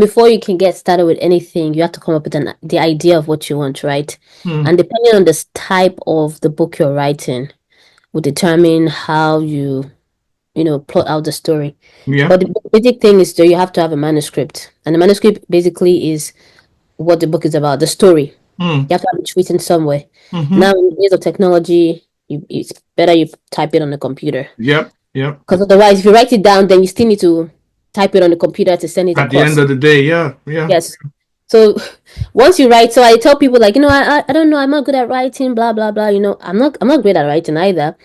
before you can get started with anything, you have to come up with the idea of what you want, right? Hmm. And depending on the type of the book you're writing, will determine how you plot out the story. Yeah. But the basic thing is that you have to have a manuscript, and the manuscript basically is what the book is about, the story. Hmm. You have to have it written somewhere. Mm-hmm. Now, in the days of technology, it's better you type it on the computer. Yep. Yep. Because otherwise, if you write it down, then you still need to type it on the computer to send it At the end across. of the day, yeah. Yeah. Yes. So once you write, so I tell people like, I don't know, I'm not good at writing, blah blah blah. I'm not great at writing either.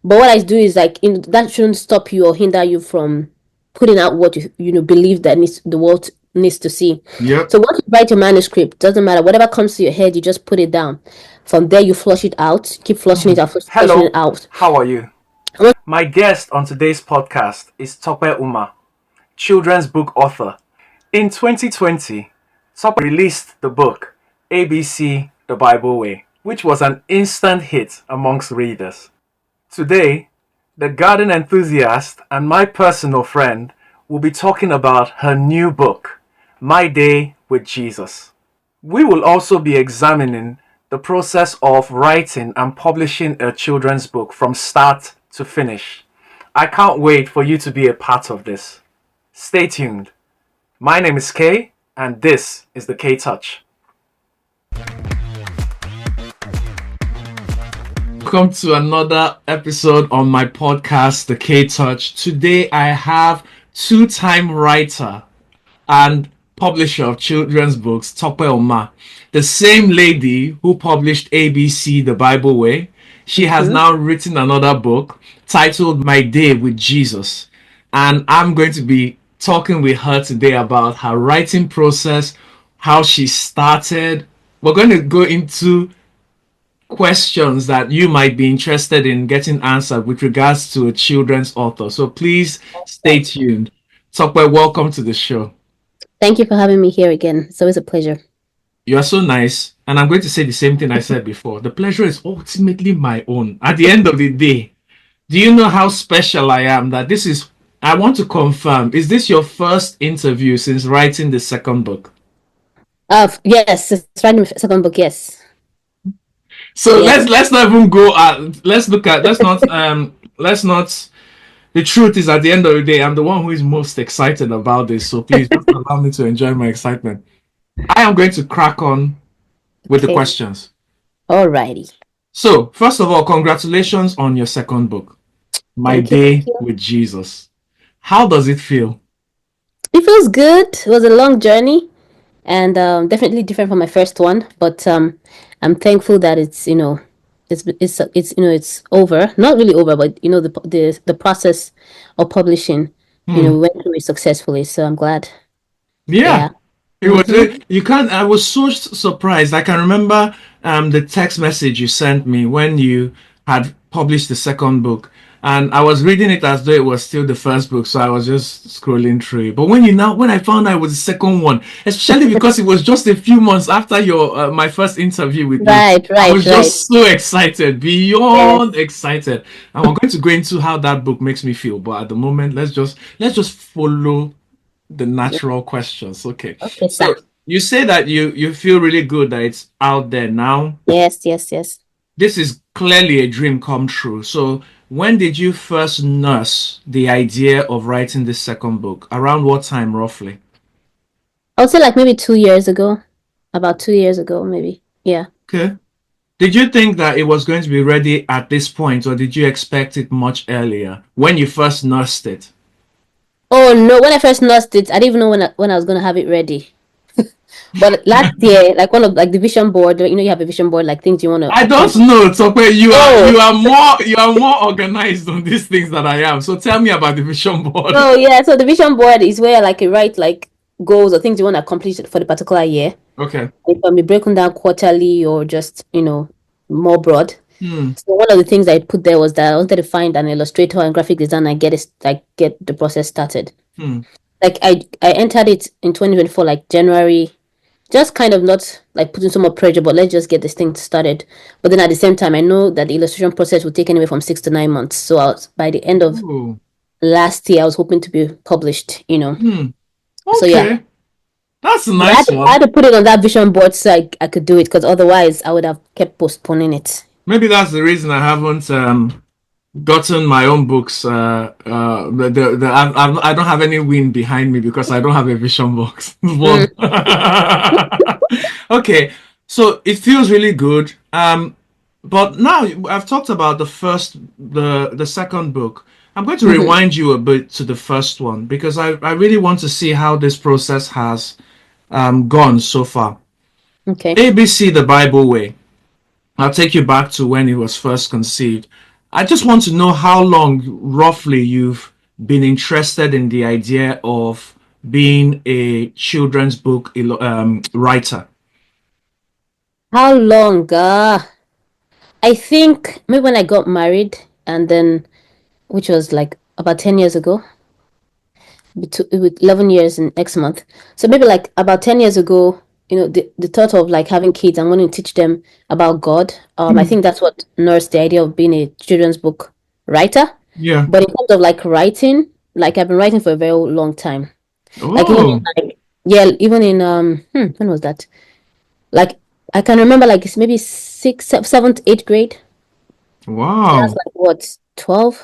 But what I do is like, that shouldn't stop you or hinder you from putting out what you believe that the world needs to see. Yep. So once you write your manuscript, doesn't matter, whatever comes to your head, you just put it down. From there, you flush it out, keep flushing it out, flushing it Hello, out. how are you? My guest on today's podcast is Tope Umah, children's book author. In 2020, Tope released the book ABC The Bible Way, which was an instant hit amongst readers. Today, the garden enthusiast and my personal friend will be talking about her new book, My Day with Jesus. We will also be examining the process of writing and publishing a children's book from start to finish. I can't wait for you to be a part of this. Stay tuned. My name is Kay, and this is the K Touch. Welcome to another episode on my podcast, The K Touch. Today I have two-time writer and publisher of children's books, Tope Umah, the same lady who published ABC, The Bible Way. She has now written another book titled My Day with Jesus. And I'm going to be talking with her today about her writing process, how she started. We're going to go into questions that you might be interested in getting answered with regards to a children's author. So please stay tuned. Tope, welcome to the show. Thank you for having me here again. It's always a pleasure. You are so nice. And I'm going to say the same thing I said before. The pleasure is ultimately my own. At the end of the day, do you know how special I am that I want to confirm, is this your first interview since writing the second book? Yes, it's writing my second book. Yes. So Yes. let's not even go at let's not the truth is, at the end of the day, I'm the one who is most excited about this. So please just allow me to enjoy my excitement. I am going to crack on with the Okay. questions. Alrighty. So, first of all, congratulations on your second book, My Thank you. Day with Jesus. How does it feel? It feels good. It was a long journey, and definitely different from my first one. But I'm thankful that it's over. Not really over, but the process of publishing, went through it successfully. So I'm glad. Yeah. Yeah. It was you can't I was so surprised. I can remember the text message you sent me when you had published the second book, and I was reading it as though it was still the first book, so I was just scrolling through it. But when I found out it was the second one, especially because it was just a few months after your my first interview with you, Right. I Right. was Right. just so excited, Yes. beyond excited. And we're going to go into how that book makes me feel, but at the moment, let's just follow the natural questions. Okay. Okay, So sir. you say that you feel really good that it's out there now. Yes. Yes. Yes. This is clearly a dream come true. So when did you first nurse the idea of writing this second book? Around what time roughly? I would say like maybe 2 years ago. About 2 years ago, maybe. Yeah. Okay. Did you think that it was going to be ready at this point, or did you expect it much earlier when you first nursed it? Oh no! When I first nursed it, I didn't even know when I was gonna have it ready. But last year, like one of like the vision board, you have a vision board, like things you want to I don't accomplish. know, Tope. You are Oh, more organized on these things than I am. So tell me about the vision board. oh yeah. So the vision board is where like you write like goals or things you want to accomplish for the particular year. Okay. It can be broken down quarterly or just more broad. Hmm. So one of the things I put there was that I wanted to find an illustrator and graphic designer and get the process started. Hmm. Like I entered it in 2024, like January, just kind of not like putting so much pressure, but let's just get this thing started. But then at the same time, I know that the illustration process would take anywhere from 6 to 9 months. So by the end of Ooh. last year, I was hoping to be published. Hmm. So yeah. Okay. That's a But nice I one. had to put it on that vision board so I could do it because otherwise I would have kept postponing it. Maybe that's the reason I haven't gotten my own books. I don't have any wind behind me because I don't have a vision box. Mm, One. Okay, so it feels really good. But now I've talked about the second book. I'm going to mhm. rewind you a bit to the first one because I really want to see how this process has gone so far. Okay. ABC The Bible Way. I'll take you back to when it was first conceived. I just want to know how long roughly you've been interested in the idea of being a children's book writer. How long? I think maybe when I got married and then, which was like about 10 years ago, with 11 years in next month. So maybe like about 10 years ago, the thought of like having kids and wanting to teach them about God. I Hmm. think that's what nursed the idea of being a children's book writer. Yeah. But in terms of like writing, like I've been writing for a very long time. Like even in Oh, like yeah, even in when was that? Like I can remember like it's maybe seventh, eighth grade. That's wow. like what 12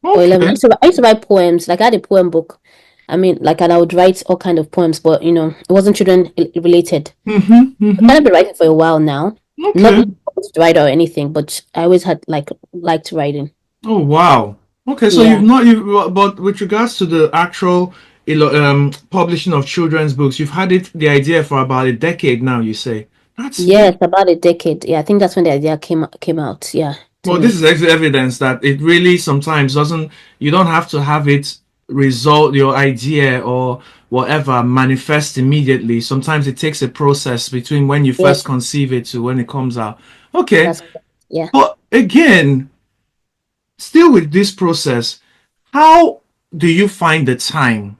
or 11. Okay. I used to write poems. Like I had a poem book. I mean, like, and I would write all kind of poems, but it wasn't children related. Mm-hmm. I've kind Mm-hmm. of been writing for a while now. Not Okay. a writer or anything, but I always had like liked writing. Oh, wow. Okay, so you've Yeah. not you but with regards to the actual publishing of children's books, you've had the idea for about a decade now, you say. That's Yes, about a decade. Yeah, I think that's when the idea came out. Yeah, to Well, this me. is evidence that it really sometimes doesn't, you don't have to have it your idea or whatever manifest immediately. Sometimes it takes a process between when you Yeah, first conceive it to when it comes out. Okay, that's yeah. but again, still with this process, how do you find the time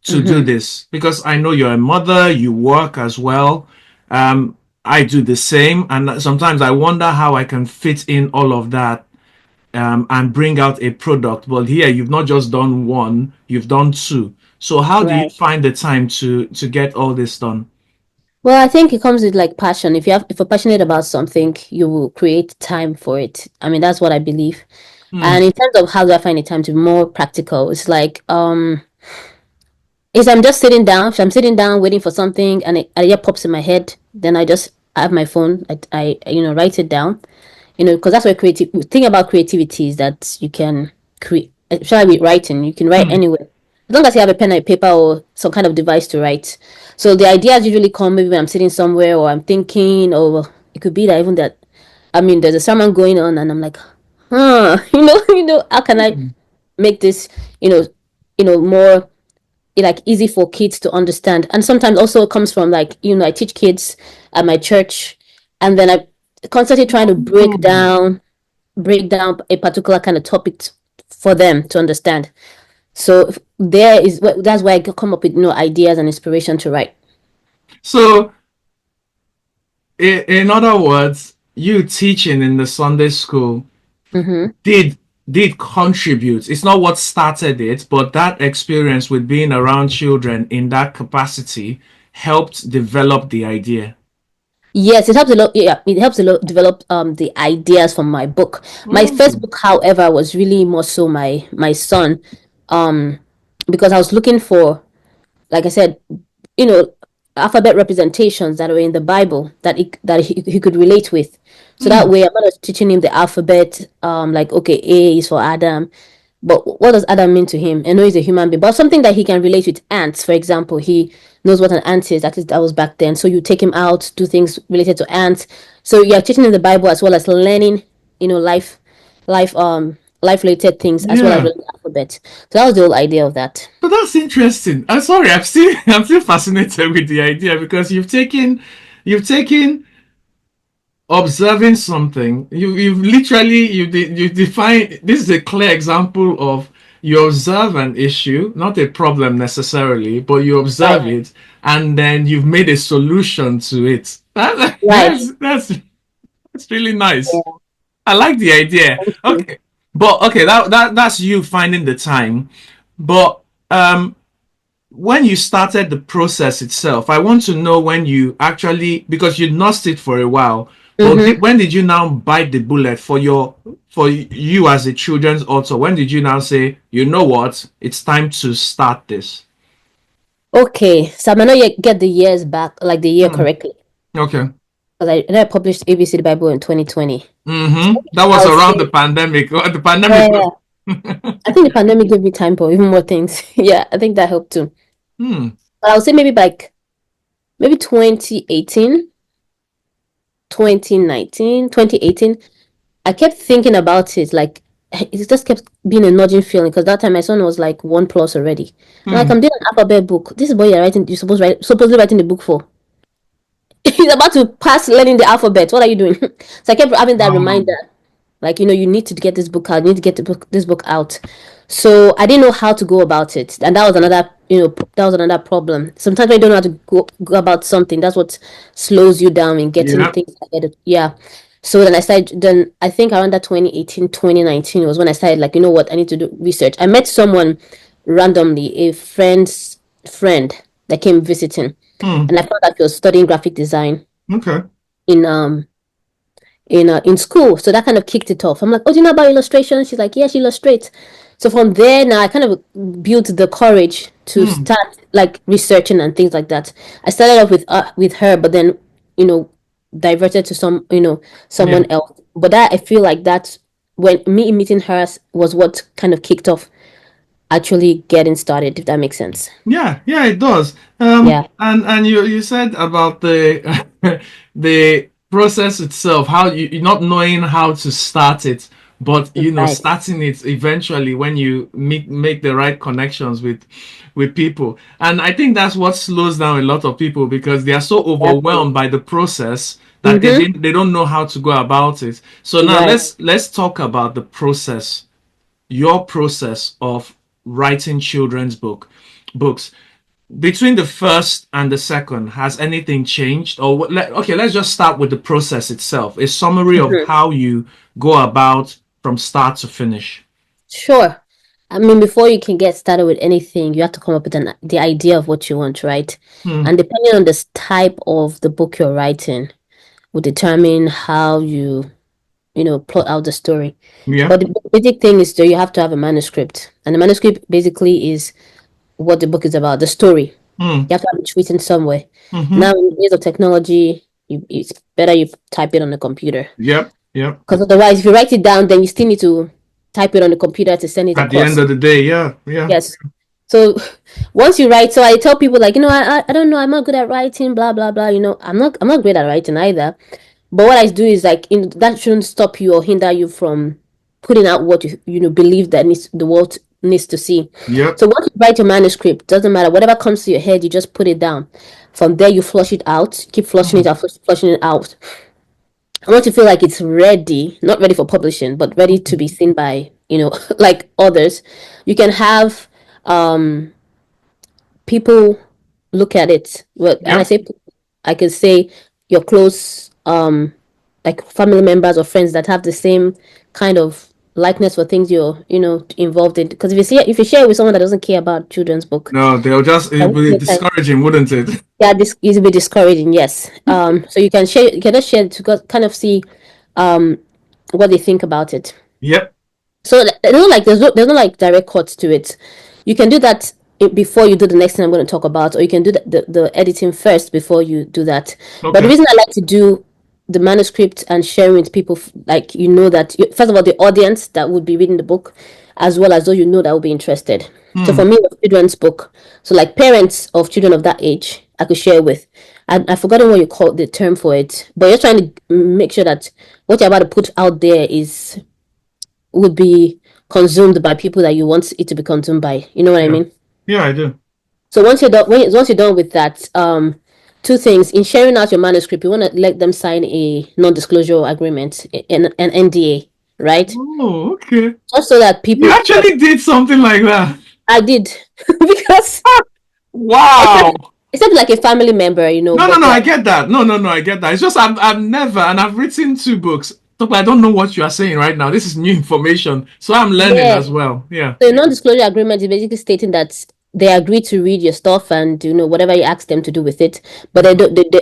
to do Mm-hmm. this? Because I know you're a mother, you work as well. I do the same, and sometimes I wonder how I can fit in all of that and bring out a product. But here, you've not just done one, you've done two. So how do you Right. find the time to get all this done? Well, I think it comes with like passion. If you're passionate about something, you will create time for it. I mean, that's what I believe. Hmm. And in terms of how do I find the time to be more practical, it's like is I'm just sitting down. If I'm sitting down waiting for something and an idea pops in my head, then I just have my phone. I write it down. Because that's where creative thing about creativity is that you can create, especially with writing, you can write Hmm. anywhere. As long as you have a pen and paper or some kind of device to write. So the ideas usually come maybe when I'm sitting somewhere or I'm thinking, or it could be that even that, I mean, there's a sermon going on and I'm like, how can I Hmm. make this, more like easy for kids to understand. And sometimes also it comes from like, I teach kids at my church and then I constantly trying to Oh. break down a particular kind of topic for them to understand. So that's why I come up with ideas and inspiration to write. So, in other words, you teaching in the Sunday school Mm-hmm. did did contribute. It's not what started it, but that experience with being around children in that capacity helped develop the idea. Yes, it helps a lot. Yeah, it helps a lot develop the ideas from my book. My first Oh. book, however, was really more so my son, um, because I was looking for, like I said, you know, alphabet representations that were in the Bible that he could relate with. So that Hmm. way, I'm not just teaching him the alphabet. Like okay, A is for Adam, but what does Adam mean to him? I know he's a human being, but something that he can relate with ants, for example, he knows what an ant is. That was back then. So you take him out, do things related to ants. So you're teaching him the Bible as well as learning, life related things as well as Yeah. learning the alphabet. So that was the whole idea of that. But that's interesting. I'm sorry, I'm still fascinated with the idea because you've taken observing something. You've literally you define this is a clear example of you observe an issue, not a problem necessarily, but you Right. observe it and then you've made a solution to it. That, Right. that's really nice. Yeah. I like the idea. Thank you. Okay. But okay, that's you finding the time. But when you started the process itself, I want to know when you actually, because you nursed it for a while, but Mm-hmm. when did you now bite the bullet for you as a children's author? When did you now say, you know what, it's time to start this? Okay, so I might not yet get the years back, like the year Hmm. correctly, Okay. because I published ABC the Bible in 2020. That was I'll around the say, pandemic. The pandemic was. yeah, I think the pandemic gave me time for even more things. Yeah, I think that helped too. Hmm. But I'll say maybe 2018, 2019, 2018. I kept thinking about it, like it just kept being a nudging feeling because that time my son was like 1 plus already. I'm like, Hmm. I'm doing an alphabet book. This is what you're writing. You're supposedly writing the book for. He's about to pass learning the alphabet. What are you doing? So I kept having that Wow. reminder, like, you need to get this book out. You need to get this book out. So I didn't know how to go about it, and that was another problem. Sometimes when you don't know how to go about something, that's what slows you down in getting Yeah. things ahead. Yeah. So then I started. Then I think around that 2018, 2019 was when I started. Like, you know what? I need to do research. I met someone randomly, a friend's friend that came visiting, Hmm. and I found out she was studying graphic design Okay. in in school. So that kind of kicked it off. I'm like, oh, do you know about illustration? She's like, yeah, she illustrates. So from there now I kind of built the courage to Hmm. start like researching and things like that. I started off with her, but then, you know, diverted to Yeah. someone else. But that I feel like that's when me meeting her was what kind of kicked off actually getting started, if that makes sense. Yeah, yeah, it does. Yeah, And you said about the the process itself, how you not knowing how to start it, but right. starting it eventually when you make the right connections with people. And I think that's what slows down a lot of people because they are so Exactly. overwhelmed by the process that Mm-hmm. they don't know how to go about it. So now Right. let's talk about the process, your process of writing children's books. Between the first and the second, has anything changed? Or okay, let's just start with the process itself, a summary of Mhm. how you go about from start to finish. Sure. I mean, before you can get started with anything, you have to come up with the idea of what you want, right? Hmm. And depending on the type of the book you're writing, will determine how you plot out the story. Yeah. But the basic thing is that you have to have a manuscript, and the manuscript basically is what the book is about, the story. Hmm. You have to have it written somewhere. Mm-hmm. Now, in the days of technology, it's better you type it on the computer. Yep. Yep. Because otherwise, if you write it down, then you still need to type it on the computer to send it At the end across. of the day, yeah. Yeah. Yes. So once you write, so I tell people like, I don't know, I'm not good at writing, blah blah blah. I'm not great at writing either. But what I do is like, that shouldn't stop you or hinder you from putting out what you believe that the world needs to see. Yep. So once you write your manuscript, doesn't matter whatever comes to your head, you just put it down. From there, you flush it out, keep flushing Hmm. it out, flushing it out. I want to feel like it's ready, not ready for publishing, but ready to be seen by like others. You can have um people look at it. Well, and I Yep. say I can say your close like family members or friends that have the same kind of likeness for things you're involved in. Because if you share it with someone that doesn't care about children's book, No, they'll just, that it'll won't be make sense. discouraging, wouldn't it? Yeah, this is a bit discouraging. Yes. So you can just share it to kind of see um what they think about it. Yep. So there's no like direct cuts to it. You can do that before you do the next thing I'm going to talk about, or you can do the editing first before you do that. But the Okay. reason I like to do the manuscript and sharing with people, like that first of all the audience that would be reading the book, as well as those that will be interested. So Hmm. for me, it was children's book. So like parents of children of that age, I could share with. I've forgotten what you call the term for it, but you're trying to make sure that what you're about to put out there would be consumed by people that you want it to be consumed by. You know what I Yeah. mean? Yeah, I do. So once you're done with that, two things in sharing out your manuscript, you want to let them sign a non-disclosure agreement, an NDA, right? Oh, okay. Just so that You people, actually did something like that. I did because Wow. except except like a family member, No, no, but no, I get that. No, no, no, I get that. It's just I've never, and I've written 2 books. But I don't know what you are saying right now. This is new information. So I'm learning yeah. as well. Yeah. So a non-disclosure agreement is basically stating that they agree to read your stuff and whatever you ask them to do with it, but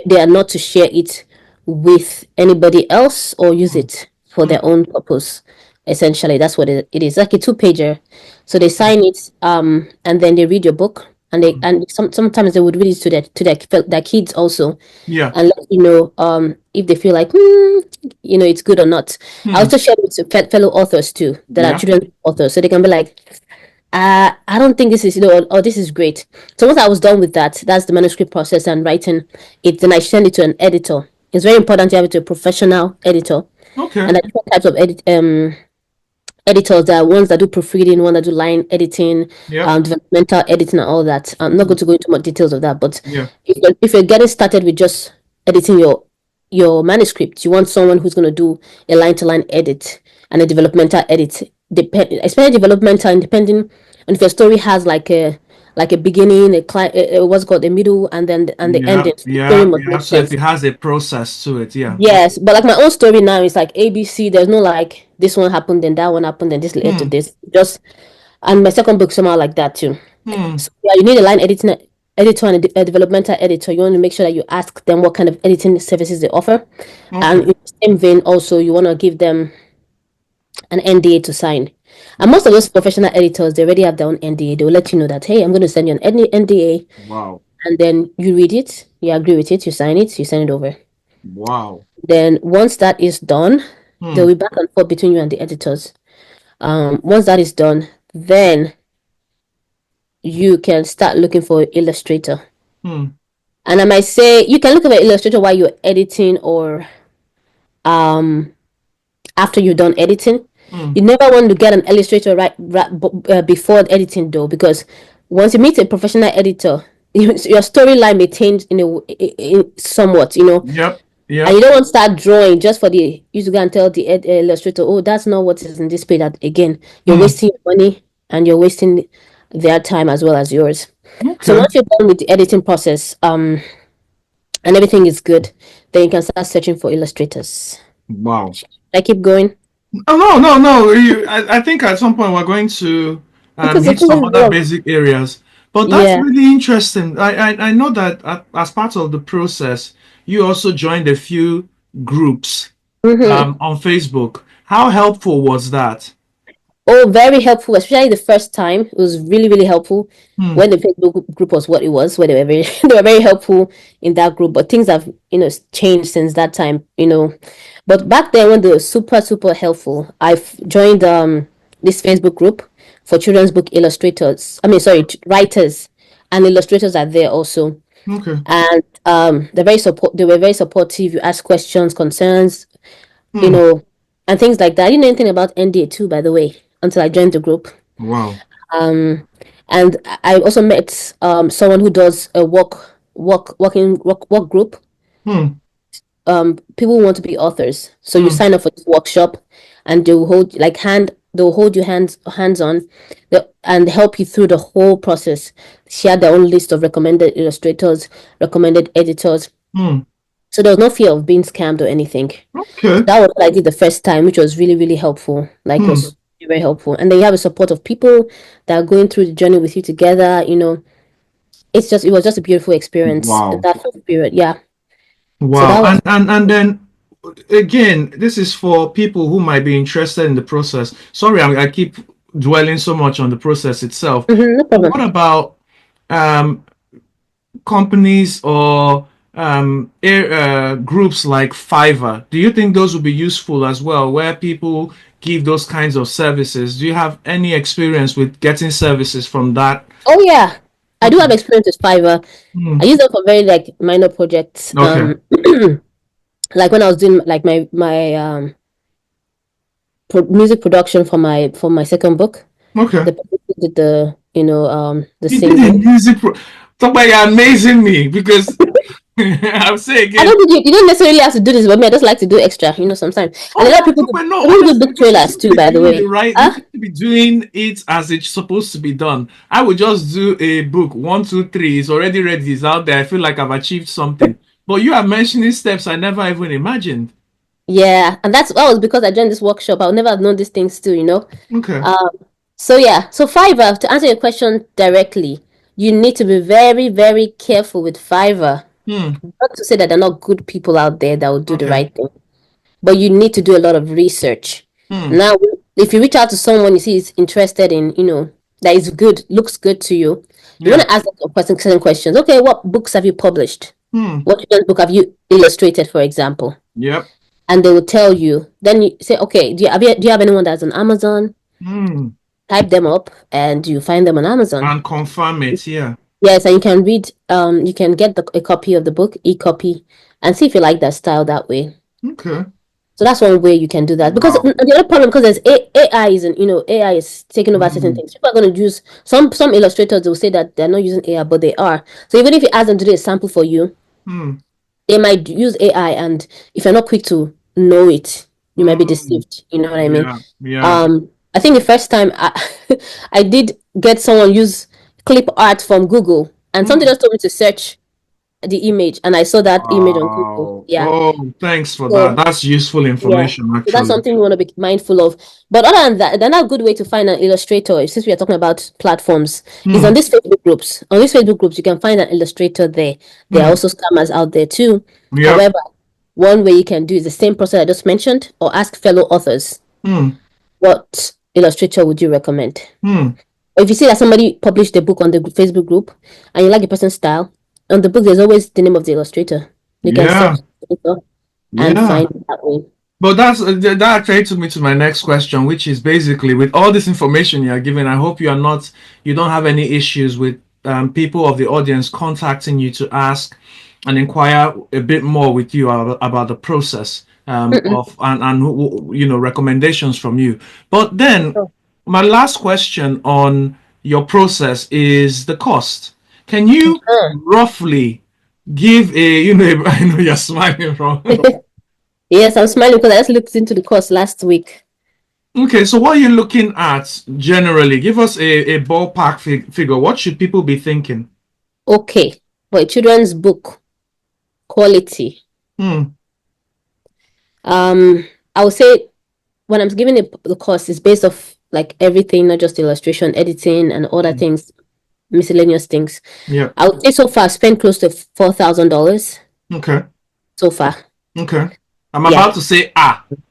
they are not to share it with anybody else or use Hmm. it for Hmm. their own purpose. Essentially, that's what it is, like a two-pager. So they sign it, and then they read your book, and sometimes they would read it to their kids also, Yeah. and let if they feel like it's good or not. I Hmm. also share it with fellow authors too that are Yeah. children authors, so they can be like, I don't think this is, or this is great. So once I was done with that, that's the manuscript process and writing it, then I send it to an editor. It's very important to have it to a professional editor. Okay. And there are different types of editors. There are ones that do proofreading, one that do line editing, Yep. developmental editing, and all that. I'm not going Hmm. to go into more details of that, but Yeah. if you're getting started with just editing your manuscript, you want someone who's going to do a line to line edit and a developmental edit, especially developmental, and depending on if your story has like a beginning, what's called a middle, and then the Yeah. ending. The story Yeah. must Yeah. make So if sense. it has a process to it, yeah. Okay. Yes, but like my own story now is like ABC. There's no like this one happened, then that one happened, then this led to Hmm. this. Just and my second book somehow like that too. Hmm. So yeah, you need a line editing editor and a developmental editor. You want to make sure that you ask them what kind of editing services they offer, and Okay. in the same vein, also you want to give them an NDA to sign. And most of those professional editors, they already have their own NDA. They will let you know that, hey, I'm going to send you an NDA, Wow. and then you read it, you agree with it, you send it over. Wow. Then once that is done, Hmm. there'll be back and forth between you and the editors. Once that is done, then you can start looking for an illustrator. Hmm. And I might say you can look for an illustrator while you're editing or um after you're done editing. Hmm. You never want to get an illustrator before editing though, because once you meet a professional editor, your storyline may change somewhat. Yep. And you Yep. don't want to start drawing just for you to go and tell the illustrator, oh, that's not what is in this page. That again, you're Hmm. wasting your money and you're wasting their time as well as yours. So Okay. once you're done with the editing process, and everything is good, then you can start searching for illustrators. Wow. I keep going Oh, no, no, no. I think at some point we're going to because the hit thing some is other long. basic areas. But that's Yeah. really interesting. I know that as part of the process, you also joined a few groups Mm-hmm. on Facebook. How helpful was that? Oh, very helpful, especially the first time. It was really, really helpful Hmm. when the Facebook group was what it was, where they were very they were very helpful in that group. But things have, changed since that time. But back then when they were super, super helpful, I've joined this Facebook group for children's book illustrators. I mean, sorry, writers and illustrators are there also. Okay. And they were very supportive. You ask questions, concerns, you Hmm. know, and things like that. I didn't know anything about NDA too, by the way, until I joined the group. Wow. Um, and I also met someone who does a work group. Hmm. People who want to be authors, so you Hmm. sign up for this workshop, and they'll hold you hands on, and help you through the whole process. Share their own list of recommended illustrators, recommended editors, Hmm. so there was no fear of being scammed or anything. So Okay. that was what I did the first time, which was really, really helpful. Like, it Hmm. was very helpful. And then you have a support of people that are going through the journey with you together. It was just a beautiful experience Wow. that first period. Yeah. So Wow. that was. And then again, this is for people who might be interested in the process. Sorry, I keep dwelling so much on the process itself. No But problem. what about um, companies or groups like Fiverr? Do you think those would be useful as well, where people give those kinds of services? Do you have any experience with getting services from that? Oh yeah, I do Okay. have experience with Fiverr. I Hmm. use them for very like minor projects. Okay. Like when I was doing like my music production for my second book. Okay. The person who did the You did a singing. music pro. Somebody amazing me because I'll say I again. don't think you don't necessarily have to do this, but me, I just like to do extra, sometimes. And Oh a lot of no, people do, but no, people do honestly, book because you trailers seem to too, be by the doing the way. right, you Huh? seem to be doing it as it's supposed to be done. I would just do a book, one, two, three, it's already ready, it's out there. I feel like I've achieved something. But you are mentioning steps I never even imagined. Yeah, and that was because I joined this workshop. I would never have known these things too. Okay. Um, so yeah, so Fiverr, to answer your question directly, you need to be very, very careful with Fiverr. Hmm. Not to say that there are not good people out there that will do the Okay. right thing, but you need to do a lot of research. Hmm. Now, if you reach out to someone you see is interested in, that is good, looks good to you, you want Yeah. to ask them a person certain questions. Okay, what books have you published? Hmm. What children's book have you illustrated, for example? Yep. And they will tell you. Then you say, okay, do you have anyone that's on Amazon? Hmm. Type them up, and you find them on Amazon. And confirm it. Yeah. Yes, and you can read. You can get a copy of the book, e-copy, and see if you like that style that way. Okay. So that's one way you can do that. Because Wow. the other problem, because there's AI isn't, AI is taking over certain Hmm. things. People are going to use some illustrators will say that they're not using AI, but they are. So even if you ask them to do a sample for you, Hmm. they might use AI, and if you're not quick to know it, you might be Hmm. deceived. You know what I mean? Yeah. Yeah. I think the first time I did get someone use clip art from Google, and something Hmm. just told me to search the image, and I saw that image on Google. Wow. Yeah. Oh, thanks for that. So That's useful yeah. information, So that's actually. something we want to be mindful of. But other than that, another good way to find an illustrator, since we are talking about platforms, is on Hmm. these Facebook groups. On these Facebook groups, you can find an illustrator there. There are Hmm. also scammers out there too. Yep. However, one way you can do is the same process I just mentioned, or ask fellow authors, Hmm. what illustrator would you recommend? Hmm. Or if you see that somebody published a book on the Facebook group and you like the person's style, on the book there's always the name of the illustrator. You can search Yeah. and Yeah. find it that way. But that actually took me to my next question, which is basically with all this information you are giving, I hope you don't have any issues with people of the audience contacting you to ask and inquire a bit more with you about the process Mm-mm. of and recommendations from you. But then my last question on your process is the cost. Can you roughly give I know you're smiling from. Yes, I'm smiling because I just looked into the course last week. Okay, so what are you looking at generally? Give us a ballpark figure. What should people be thinking? Okay, for a children's book quality, Hmm. um, I would say when I'm giving the course, it's based off like everything, not just illustration, editing, and other things, miscellaneous things. Yeah. I would say so far, I spent close to $4,000 Okay. so far. Okay. I'm Yeah. about to say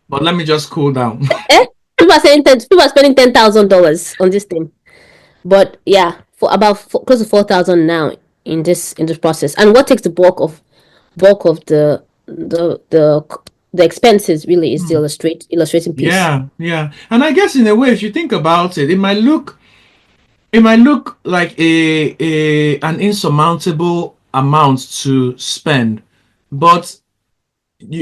but let me just cool down. Eh? People are spending $10,000 on this thing. But yeah, for about close to 4,000 now in this process. And what takes the bulk of the expenses really is the Hmm. illustrating piece. Yeah, yeah. And I guess in a way, if you think about it, it might look like a an insurmountable amount to spend, but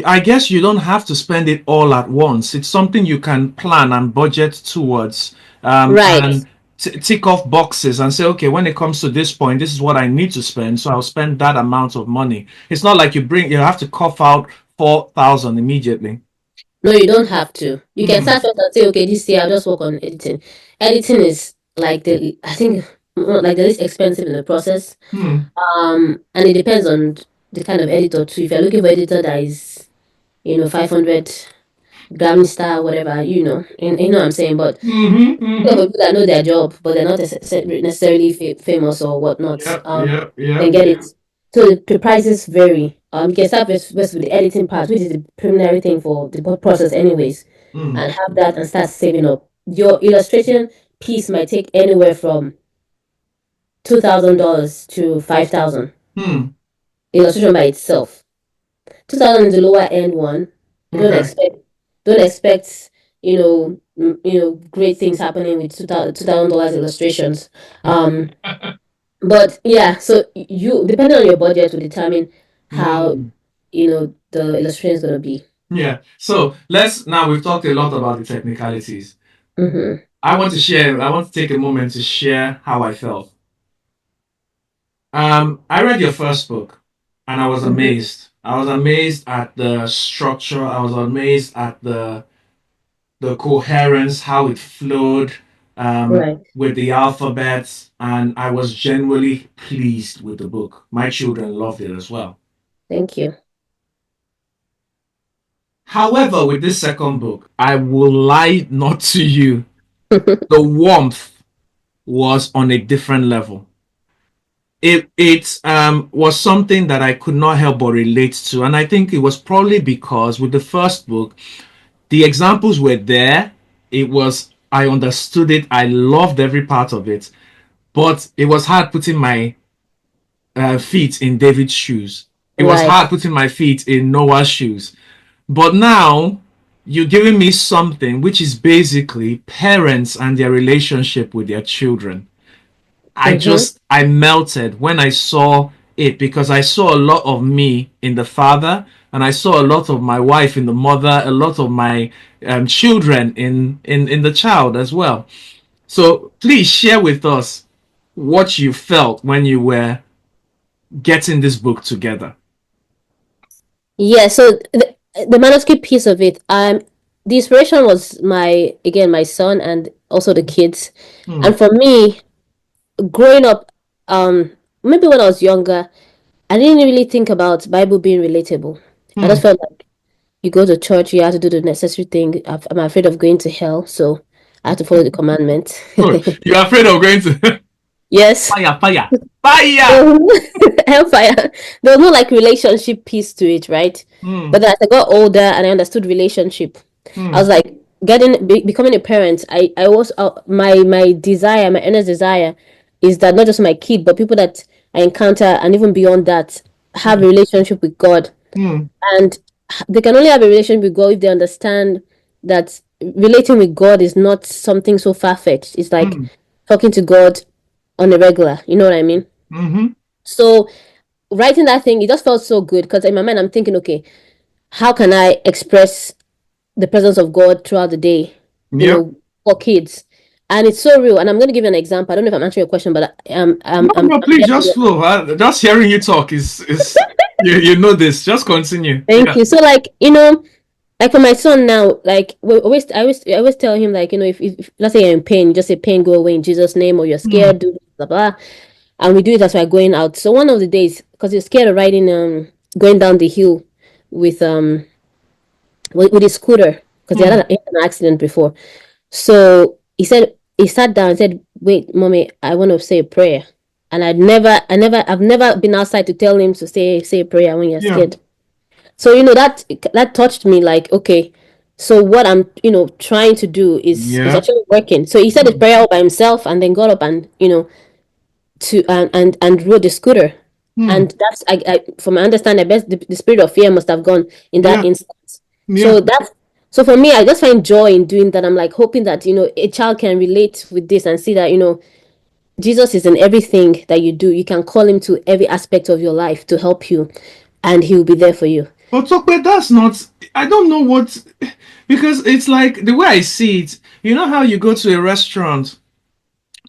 I guess you don't have to spend it all at once. It's something you can plan and budget towards, Right. and tick off boxes and say, okay, when it comes to this point, this is what I need to spend, so I'll spend that amount of money. It's not like you have to cough out 4,000 immediately. No, you don't have to. You can Hmm. start first and say, okay, this year I'll just work on editing. Editing is like I think like the least expensive in the process. Hmm. And it depends on the kind of editor too. If you're looking for editor that is, 500 Grammy star, whatever, you know what I'm saying. But Hmm. Hmm. people that know their job, but they're not necessarily famous or whatnot, Yep. Yep. can Yep. get it. So the prices vary. You can start with the editing part, which is the preliminary thing for the process, anyways, Hmm. and have that and start saving up. Your illustration piece might take anywhere from $2,000 to 5,000. Hmm. Illustration by itself. 2,000 is the lower end one. Don't Okay. expect, don't expect, great things happening with $2,000 illustrations. Um, but yeah, so you depending on your budget will determine how Hmm. the illustration is gonna be. Yeah. So we've talked a lot about the technicalities. Mm-hmm. I want to take a moment to share how I felt. I read your first book and I was Mm-hmm. amazed. I was amazed at the structure. I was amazed at the coherence, how it flowed Right. with the alphabets, and I was genuinely pleased with the book. My children loved it as well. Thank you. However, with this second book, I will lie not to you. The warmth was on a different level. it was something that I could not help but relate to, and I think it was probably because with the first book, the examples were there. It was I understood it. I loved every part of it, but it was hard putting my feet in David's shoes. It was Right. hard putting my feet in Noah's shoes. But now you're giving me something which is basically parents and their relationship with their children. Mm-hmm. I melted when I saw it because I saw a lot of me in the father, and I saw a lot of my wife in the mother, a lot of my children in the child as well. So please share with us what you felt when you were getting this book together. Yeah, so the manuscript piece of it, the inspiration was my son and also the kids. Hmm. And for me, growing up, maybe when I was younger, I didn't really think about Bible being relatable. I just Hmm. felt like you go to church, you have to do the necessary thing. I'm afraid of going to hell, so I have to follow the commandment. Good. You're afraid of going to Yes. fire, fire, fire. Um, Hellfire. There was no like relationship piece to it, right? Hmm. But then as I got older and I understood relationship, I Hmm. was like becoming a parent. I was my desire, my earnest desire, is that not just my kid, but people that I encounter and even beyond that have a Hmm. relationship with God, Hmm. and they can only have a relationship with God if they understand that relating with God is not something so far fetched. It's like Hmm. talking to God on a regular. You know what I mean? Hmm. So writing that thing, it just felt so good because in my mind I'm thinking, okay, how can I express the presence of God throughout the day, Yep. for kids? And it's so real. And I'm going to give you an example. I don't know if I'm answering your question, but No, no, I'm please getting just it. flow. Just hearing you talk is you know this. Just continue. Thank Yeah. you. So like, like for my son now, like I always tell him like, if let's say you're in pain, just say pain go away in Jesus' name, or you're Hmm. scared, do blah blah. And we do it as we're going out. So one of the days, because he's scared of riding going down the hill with with his scooter, because Hmm. he had an accident before. So he sat down and said, "Wait, mommy, I want to say a prayer." And I've never been outside to tell him to say a prayer when you're Yeah. scared. So that touched me. Like, okay, so what I'm trying to do is Yeah. actually working. So he said his Hmm. prayer all by himself, and then got up and to and rode the scooter. Hmm. And that's from my understanding, I bet the spirit of fear must have gone in that Yeah. instance. Yeah. So that's so for me, I just find joy in doing that. I'm like hoping that a child can relate with this and see that Jesus is in everything that you do. You can call him to every aspect of your life to help you, and he will be there for you. But Tope, that's not. I don't know what, because it's like the way I see it. You know how you go to a restaurant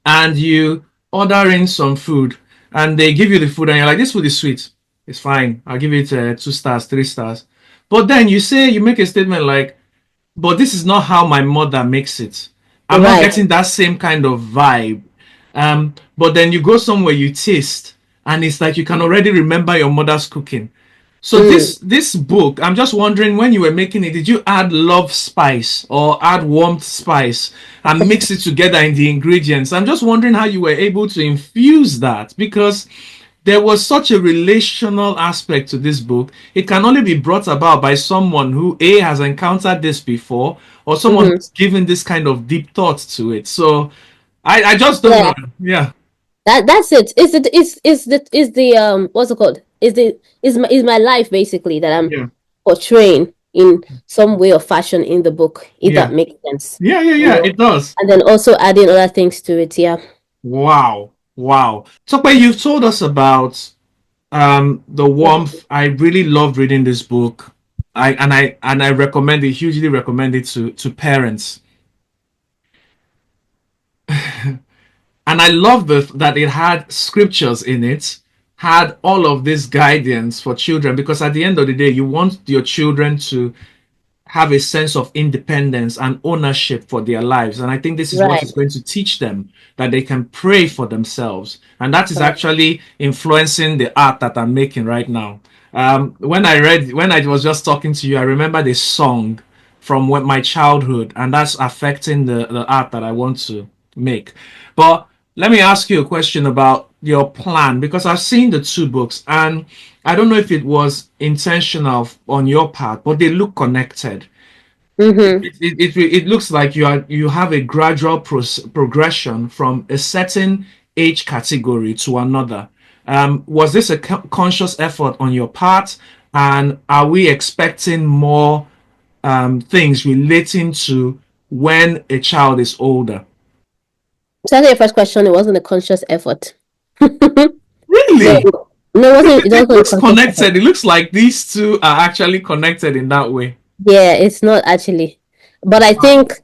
and you order in some food, and they give you the food, and you're like, "This food is sweet. It's fine. I'll give it 2 stars, 3 stars." But then you make a statement like, "But this is not how my mother makes it. I'm not Right. getting that same kind of vibe." But then you go somewhere, you taste, and it's like you can already remember your mother's cooking. So Mm. this book, I'm just wondering, when you were making it, did you add love spice or add warmth spice and mix it together in the ingredients? I'm just wondering how you were able to infuse that, because there was such a relational aspect to this book. It can only be brought about by someone who A has encountered this before, or someone Mm-hmm. who's given this kind of deep thought to it. So I just don't know. Yeah. Yeah. That's it. Is the what's it called? Is my life basically that I'm Yeah. portraying in some way or fashion in the book, if that Yeah. makes sense. Yeah, yeah, You yeah, know, it does. and then also adding other things to it. Yeah. Wow. Wow. Tope, you've told us about the warmth. I really loved reading this book. I recommend it, hugely recommend it to parents. And I love that it had scriptures in it, had all of this guidance for children, because at the end of the day, you want your children to have a sense of independence and ownership for their lives. And I think this is what Right. is going to teach them, that they can pray for themselves. And that is Correct. actually influencing the art that I'm making right now. When I was just talking to you, I remember this song from my childhood, and that's affecting the art that I want to make. But let me ask you a question about your plan? Because I've seen the two books, and I don't know if it was intentional on your part, but they look connected. Mm-hmm. It looks like you have a gradual progression from a certain age category to another. Was this a conscious effort on your part, and are we expecting more things relating to when a child is older? To answer your first question, it wasn't a conscious effort. No, Really? no, it Because wasn't. It it wasn't a looks conscious effort. connected. It looks like these two are actually connected in that way. Yeah, it's not actually. But I Wow. think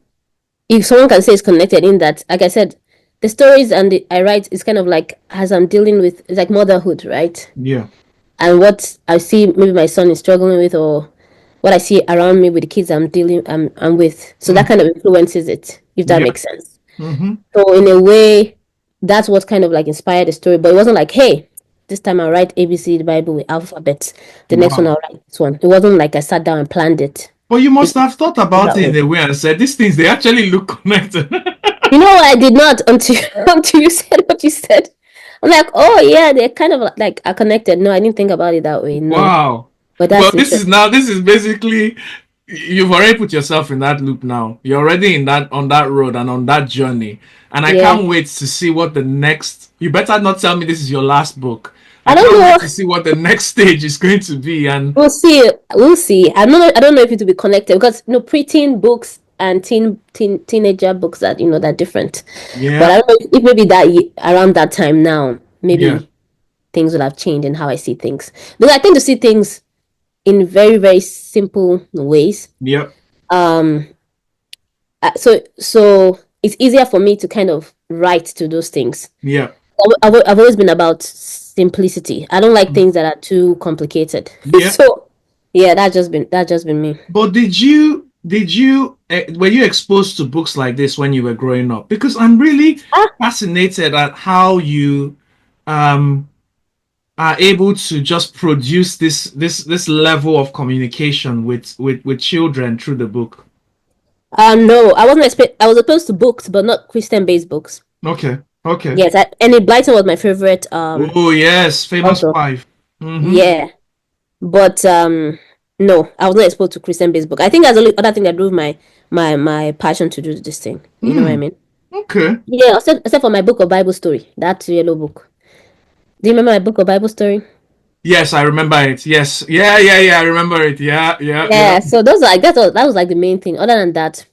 if someone can say it's connected in that, like I said, the stories and I write is kind of like as I'm dealing with, it's like motherhood, right? Yeah. And what I see maybe my son is struggling with, or what I see around me with the kids I'm with. So that Mm. kind of influences it, if that Yeah. makes sense. Mm-hmm. So in a way, that's what kind of like inspired the story. But it wasn't like, hey, this time I'll write ABC the Bible with alphabets. The next one Wow. I'll write this one. It wasn't like I sat down and planned it. But you It must have thought was about that it way. in a way and said these things they actually look connected. You know what? I did not until until you said what you said. I'm like, oh yeah, they're kind of like are connected. No, I didn't think about it that way. No, Wow. but Well, that's interesting. this is basically you've already put yourself in that loop now. You're already in that on that road and on that journey. And I Yeah, can't wait to see what the next you better not tell me this is your last book. I I don't can't wait know. to see what the next stage is going to be and We'll see. We'll see. I don't know if it will be connected because preteen books and teenager books that they're different. But I yeah, don't know if maybe around that time now, yeah, maybe things will have changed in how I see things. Because I tend to see things in very, very simple ways. yep, Um, so it's easier for me to kind of write to those things. yep, I've always been about simplicity. I don't like things that are too complicated. yep. So yeah, that's just been me. But were you exposed to books like this when you were growing up? Because I'm really Ah, fascinated at how you um are able to just produce this level of communication with children through the book. no, I wasn't I was opposed to books, but not Christian-based books. Okay, okay. Yes, Enid Blyton was my favorite Oh yes, famous author. five. Mm-hmm. Yeah, but no, I was not exposed to Christian-based book. I think that's the only other thing that drove my passion to do this thing. You know what I Mm, mean? okay. Yeah, except for my book of Bible story, that yellow book. Do you remember my book of Bible story? Yes, I remember it. Yes. Yeah, yeah, yeah, I remember it. Yeah, yeah, yeah. Yeah, so those are like that was like the main thing. Other than that,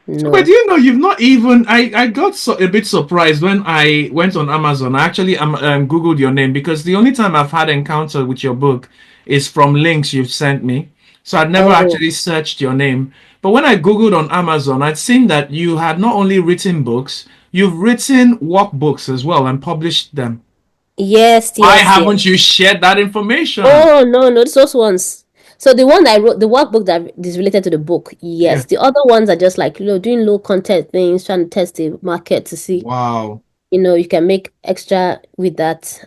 But no. do you know you've not even I got a bit surprised when I went on Amazon. I actually googled your name because the only time I've had encounter with your book is from links you've sent me. So I'd never Oh, actually searched your name. But when I googled on Amazon, I'd seen that you had not only written books, you've written workbooks as well and published them. yes, Why yes, yes. haven't you shared that information? Oh no, no, those ones. So the one I wrote, the workbook that is related to the book, Yeah. yes. The other ones are just like doing low content things, trying to test the market to see, Wow. you can make extra with that.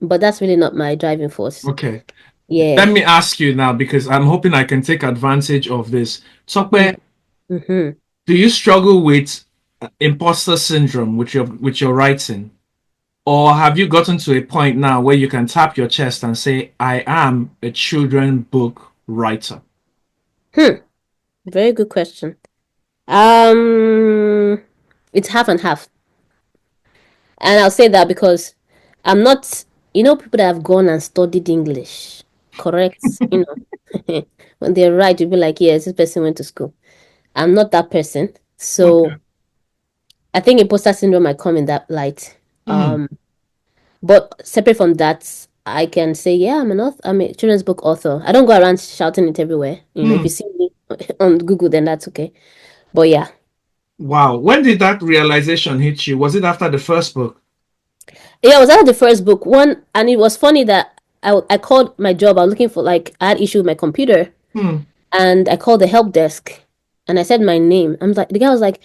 But that's really not my driving force. Okay. Yeah. Let me ask you now because I'm hoping I can take advantage of this. Tope, Mm-hmm. do you struggle with imposter syndrome with your writing? Or have you gotten to a point now where you can tap your chest and say, I am a children book writer? Hmm. Very good question. Um, it's half and half. And I'll say that because I'm not, people that have gone and studied English, correct? When they write, you'll be like, yes, this person went to school. I'm not that person. Okay. So I think imposter syndrome might come in that light. Hmm. But separate from that, I can say, yeah, I'm a children's book author. I don't go around shouting it everywhere. If you Hmm. see me on Google, then that's okay. But yeah. Wow. When did that realization hit you? Was it after the first book? Yeah, I was out of the first book. One, and it was funny that I called my job. I was looking for I had issue with my computer, Hmm. and I called the help desk, and I said my name. I'm like, the guy was like,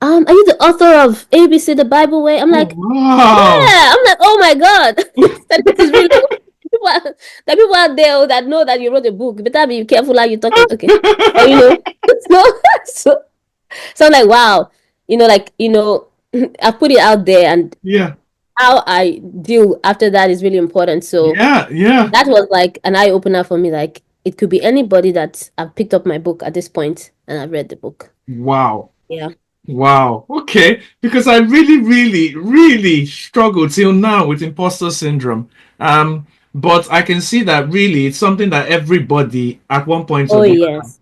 are you the author of ABC The Bible Way? I'm Oh, like, wow. yeah. I'm like, oh my god, that this is really people. There are people out there that know that you wrote a book. You better be careful how you talking. Okay, or so so I'm like, wow, like I put it out there, and Yeah. how I deal after that is really important. So Yeah. Yeah. that was like an eye opener for me. Like it could be anybody that I've picked up my book at this point and I've read the book. Wow. Yeah. Wow. Okay. Because I really, really, really struggle till now with imposter syndrome. But I can see that really it's something that everybody at one point or Oh the other yes.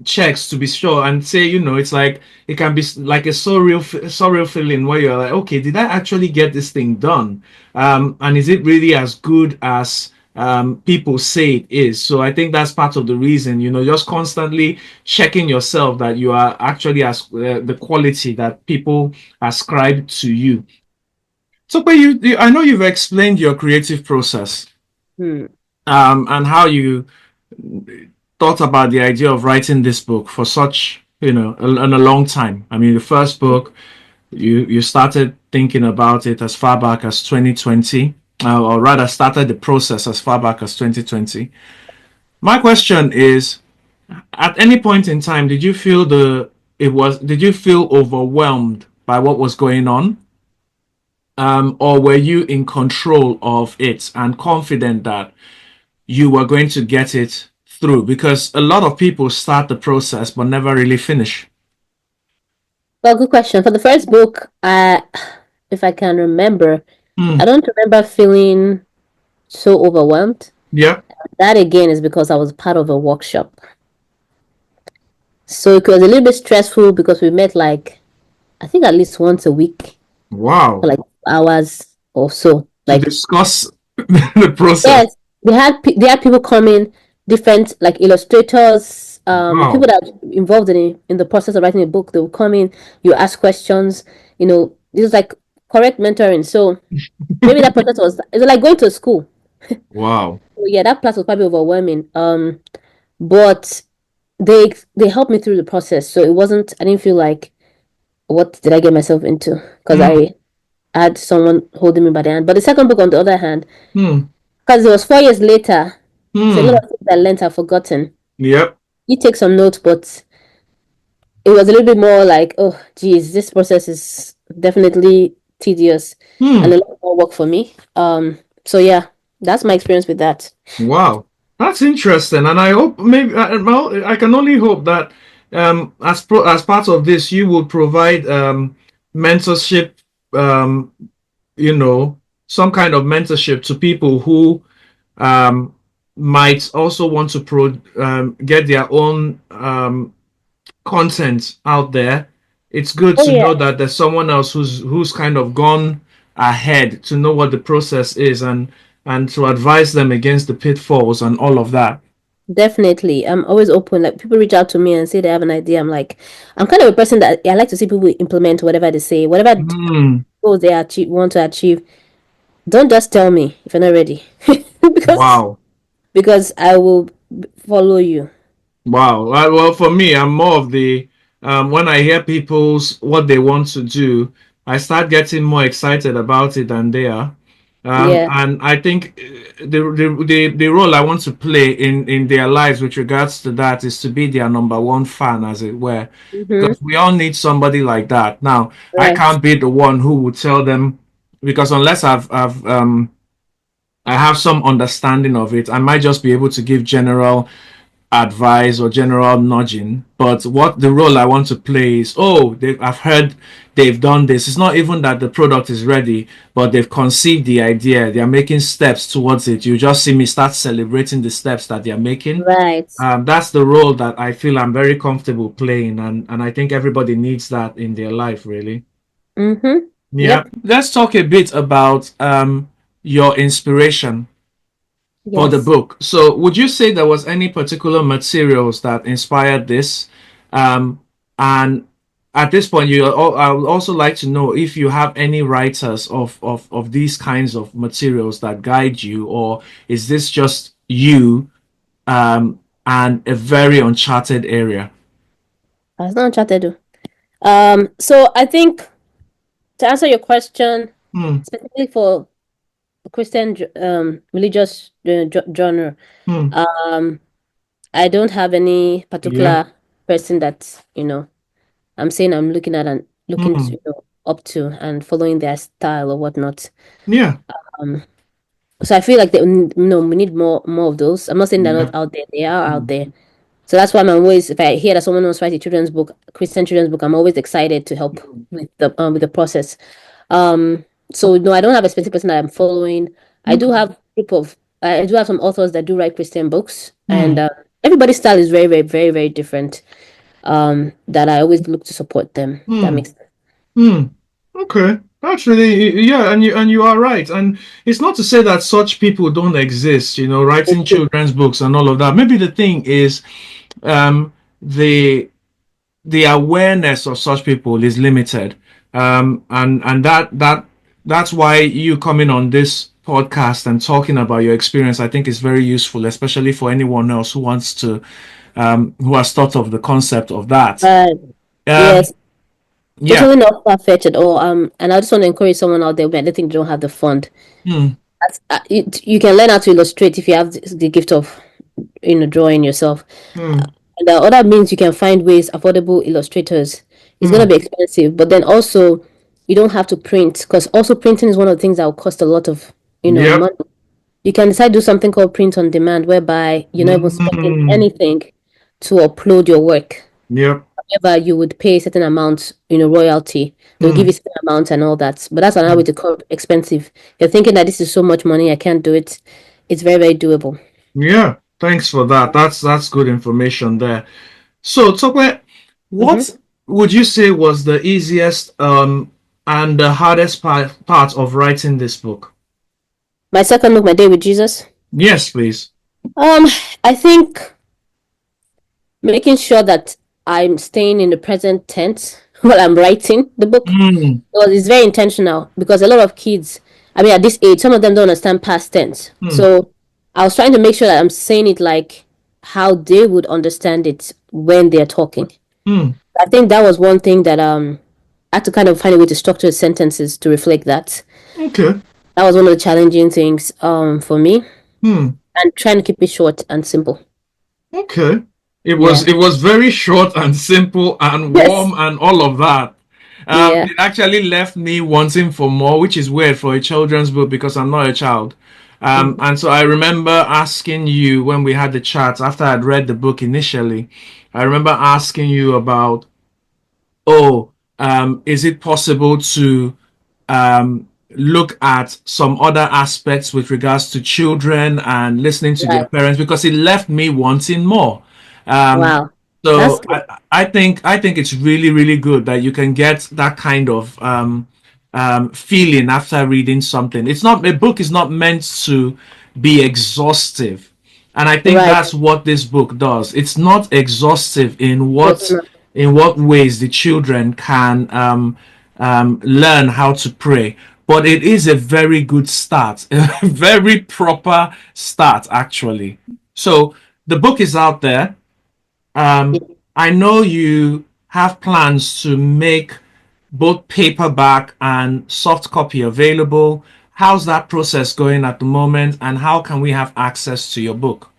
checks to be sure and say, it's like it can be like a surreal feeling where you're like, okay, did I actually get this thing done? And is it really as good as people say it is? So I think that's part of the reason, just constantly checking yourself that you are actually as the quality that people ascribe to you. So, but I know you've explained your creative process, Hmm. and how you thought about the idea of writing this book for such, in a long time. I mean, the first book, you started thinking about it as far back as 2020, or rather started the process as far back as 2020. My question is, at any point in time, did you feel overwhelmed by what was going on? Or were you in control of it and confident that you were going to get it through? Because a lot of people start the process but never really finish. Well, good question. For the first book, if I can remember, I Hmm. don't remember feeling so overwhelmed. Yeah. That again is because I was part of a workshop. So it was a little bit stressful because we met like I think at least once a week for Wow. like hours or so. To Like discuss the process. yes, they had people coming, different like illustrators, people Wow. that are involved in the process of writing a book. They will come in, you ask questions. This is like correct mentoring. So maybe that process was it was like going to school. Wow. So yeah, that class was probably overwhelming. But they helped me through the process, so it wasn't. I didn't feel like what did I get myself into because Hmm. I had someone holding me by the hand. But the second book, on the other hand, Hmm. because it was 4 years later, so a lot Hmm. of things I learned I've forgotten. Yep. You take some notes, but it was a little bit more like, oh, geez, this process is definitely tedious and Hmm. a lot more work for me. So yeah, that's my experience with that. Wow, that's interesting, and I hope maybe well, I can only hope that as part of this, you will provide mentorship, um, you know, some kind of mentorship to people who um, might also want to get their own content out there. It's good Oh to yeah, know that there's someone else who's kind of gone ahead to know what the process is and to advise them against the pitfalls and all of that. definitely. I'm always open. Like people reach out to me and say they have an idea. I'm like, I'm kind of a person that I like to see people implement whatever they say, whatever Mm, goals they want to achieve. Don't just tell me if you're not ready, because wow. I will follow you. Wow. Well, for me, I'm more of the when I hear people's what they want to do, I start getting more excited about it than they are. Yeah. And I think the role I want to play in their lives with regards to that is to be their number one fan, as it were, Mm-hmm. because we all need somebody like that. Now, I Right. can't be the one who would tell them because unless I have some understanding of it, I might just be able to give general advice or general nudging. But what the role I want to play is, I've heard they've done this. It's not even that the product is ready, but they've conceived the idea. They're making steps towards it. You just see me start celebrating the steps that they're making. Right. That's the role that I feel I'm very comfortable playing, and I think everybody needs that in their life, really. Mm-hmm. Yeah. Yep. Let's talk a bit about your inspiration for the Yes. book. So, would you say there was any particular materials that inspired this? Um, and at this point, I would also like to know if you have any writers of these kinds of materials that guide you, or is this just you and a very uncharted area? It's not uncharted. So I think to answer your question, Hmm, specifically for Christian religious genre, hmm, um, I don't have any yeah, particular person that I'm saying I'm looking at and looking hmm, to. up to and following their style or whatnot. Yeah. So I feel like we need more of those. I'm not saying they're Yeah. not out there; they are out there. So that's why I'm always, if I hear that someone wants to write a children's book, Christian children's book, I'm always excited to help with the process. Um, so no, I don't have a specific person that I'm following. I do Okay. have I do have some authors that do write Christian books, and Hmm. everybody's style is very, very, very, very different. That I always look to support them. That Hmm. makes sense. Hmm. Okay. That's really, yeah, and you are right. And it's not to say that such people don't exist, writing children's books and all of that. Maybe the thing is, um, the the awareness of such people is limited. And that's why you coming on this podcast and talking about your experience, I think is very useful, especially for anyone else who wants to, who has thought of the concept of that. But Um, yes, yeah. totally not far fetched at all. And I just want to encourage someone out there when they think they don't have the fund. Hmm. You can learn how to illustrate if you have the gift of drawing yourself. Hmm. And the other means you can find ways affordable illustrators. It's gonna Hmm. be expensive, but then also you don't have to print because also printing is one of the things that will cost a lot of Yep. money. You can decide to do something called print on demand, whereby you're not even spending Hmm. anything to upload your work. Yep. However, you would pay a certain amount, royalty. They'll give Hmm. you a certain amount and all that. But that's another way to call it expensive. You're thinking that this is so much money, I can't do it. It's very, very doable. Yeah. Thanks for that. That's good information there. So, Tope, Hmm. what would you say was the easiest and the hardest part of writing this book? My second book, My Day with Jesus. Yes, please. Um, I think making sure that I'm staying in the present tense while I'm writing the book. Hmm. Well, it's very intentional because a lot of kids, I mean, at this age, some of them don't understand past tense. Hmm. So I was trying to make sure that I'm saying it like how they would understand it when they're talking. Hmm. I think that was one thing that I had to kind of find a way to structure sentences to reflect that. Okay. That was one of the challenging things for me, Hmm. and trying to keep it short and simple. Okay. Yeah. It was very short and simple and Yes. warm and all of that. Yeah. It actually left me wanting for more, which is weird for a children's book because I'm not a child. Mhm. And so I remember asking you when we had the chat after I'd read the book initially. I remember asking you about, oh, is it possible to look at some other aspects with regards to children and listening to their Right. parents because it left me wanting more. Um, Wow. That's so good. I think it's really really good that you can get that kind of feeling after reading something. It's not a book is not meant to be exhaustive, and I think Right. that's what this book does. It's not exhaustive It's not. in what ways the children can learn how to pray. But it is a very good start, a very proper start, actually. So the book is out there. Yeah. I know you have plans to make both paperback and soft copy available. How's that process going at the moment, and how can we have access to your book?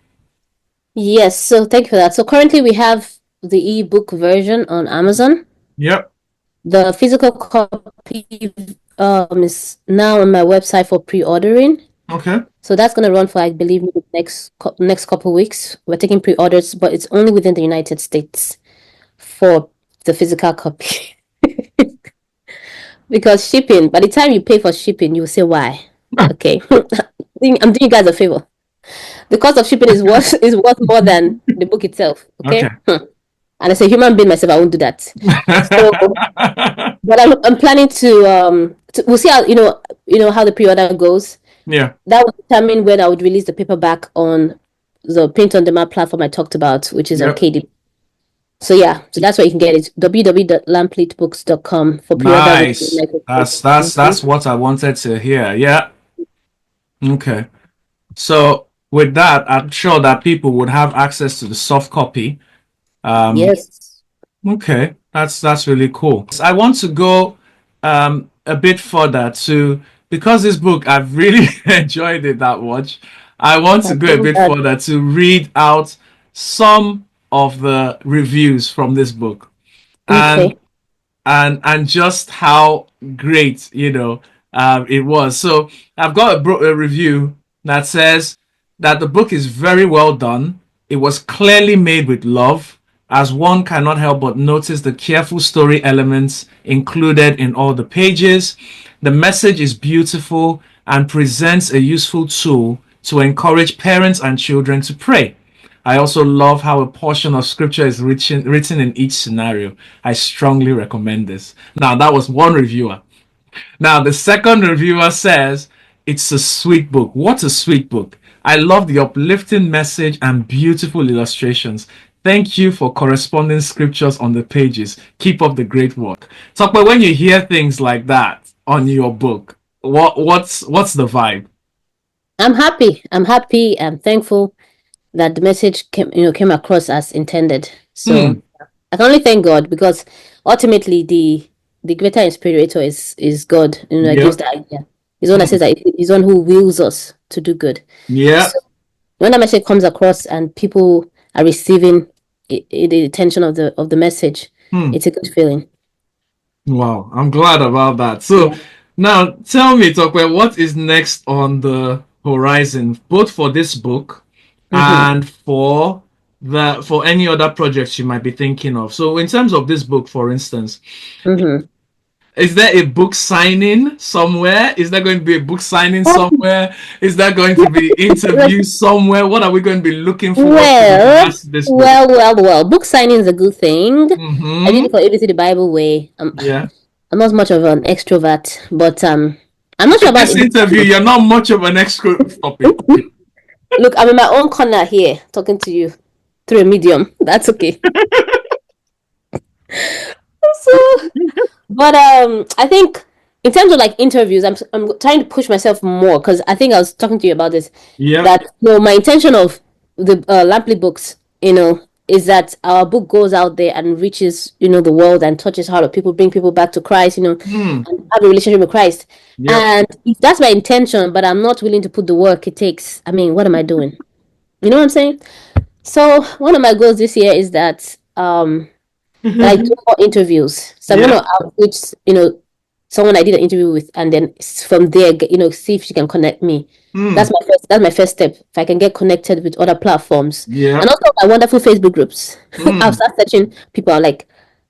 Yes. So thank you for that. So currently we have the ebook version on Amazon. Yep. The physical copy is now on my website for pre-ordering. Okay. So that's gonna run for I believe maybe next couple weeks. We're taking pre-orders, but it's only within the United States for the physical copy. Because shipping, by the time you pay for shipping, you'll say why. Okay. I'm doing you guys a favor. The cost of shipping is worth more than the book itself. Okay. Okay. And as a human being myself, I won't do that. So, but I'm planning to we'll see how how the pre-order goes. Yeah. That will determine when I would release the paperback on the print on demand platform I talked about, which is on Yep. KDP. So yeah, so that's where you can get it. www.lampletebooks.com for pre-order within the Nice. United States. That's what I wanted to hear. Yeah. Okay. So with that, I'm sure that people would have access to the soft copy. Um, Yes. okay, that's really cool. I want to go a bit further to because this book I've really enjoyed it that much. I want to I'm go a so bit glad. further to read out some of the reviews from this book. And Okay. and just how great, it was. So I've got a review that says that the book is very well done. It was clearly made with love, as one cannot help but notice the careful story elements included in all the pages. The message is beautiful and presents a useful tool to encourage parents and children to pray. I also love how a portion of scripture is written in each scenario. I strongly recommend this. Now, that was one reviewer. Now, the second reviewer says, it's a sweet book. What a sweet book. I love the uplifting message and beautiful illustrations. Thank you for corresponding scriptures on the pages. Keep up the great work. Talk about when you hear things like that on your book. What's the vibe? I'm happy. I'm thankful that the message came across as intended. So I can only thank God, because ultimately the greater inspirator is God. That gives the idea. He's one that says that he's one who wills us to do good. Yeah. So when that message comes across and people are receiving the attention of the message, it's a good feeling. Wow, I'm glad about that. So now tell me, Tope, what is next on the horizon, both for this book and for any other projects you might be thinking of? So in terms of this book, for instance, is there a book signing somewhere? Is there going to be a book signing somewhere? Is there going to be interviews somewhere? What are we going to be looking for? This book? Well. Book signing is a good thing. I did it for ABC the Bible Way. I'm not much of an extrovert, but I'm not sure about this interview. You're not much of an extrovert. Look, I'm in my own corner here talking to you through a medium. That's okay. But I think in terms of like interviews, I'm trying to push myself more, because I think I was talking to you about this. Yeah. That my intention of the Lampley books, is that our book goes out there and reaches the world and touches heart of people, bring people back to Christ, and have a relationship with Christ. And if that's my intention, but I'm not willing to put the work it takes, I mean, what am I doing? You know what I'm saying? So one of my goals this year is that I do more interviews. So I'm gonna outreach, someone I did an interview with, and then from there, see if she can connect me. That's my first step. If I can get connected with other platforms, and also my wonderful Facebook groups. I'll start searching people out, like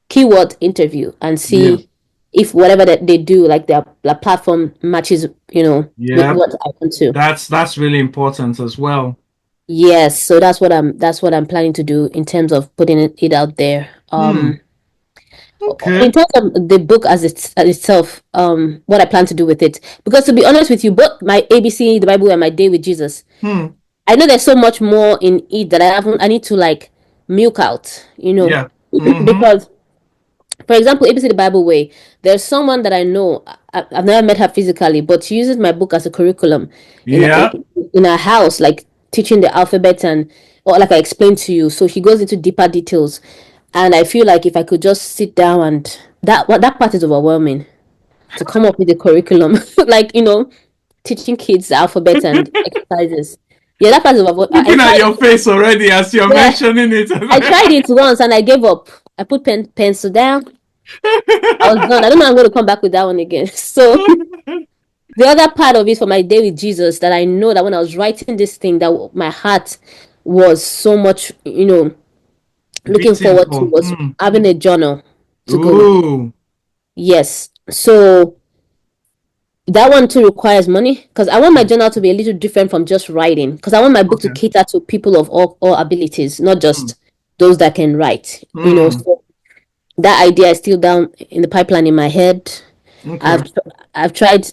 keyword interview, and see if whatever that they do, like their platform matches, with what I want to. That's really important as well. Yes, so that's what I'm planning to do in terms of putting it out there. Okay. In terms of the book as itself, what I plan to do with it, because to be honest with you, both my ABC, the Bible, and my Day with Jesus, I know there's so much more in it that I need to like milk out, because, for example, ABC the Bible Way, there's someone that I know. I've never met her physically, but she uses my book as a curriculum in her house, like teaching the alphabet, or like I explained to you. So she goes into deeper details. And I feel like if I could just sit down, and that part is overwhelming, to come up with a curriculum, like, teaching kids the alphabet and exercises. Yeah, that part is overwhelming. Looking at your face already as you're mentioning it. I tried it once and I gave up. I put pencil down. I was done. I don't know, I'm going to come back with that one again. So the other part of it for my Day with Jesus, that I know that when I was writing this thing, that my heart was so much, looking forward to, was having a journal to go. Yes. So that one too requires money, because I want my journal to be a little different from just writing, because I want my book to cater to people of all abilities, not just those that can write. So that idea is still down in the pipeline in my head. I've tried,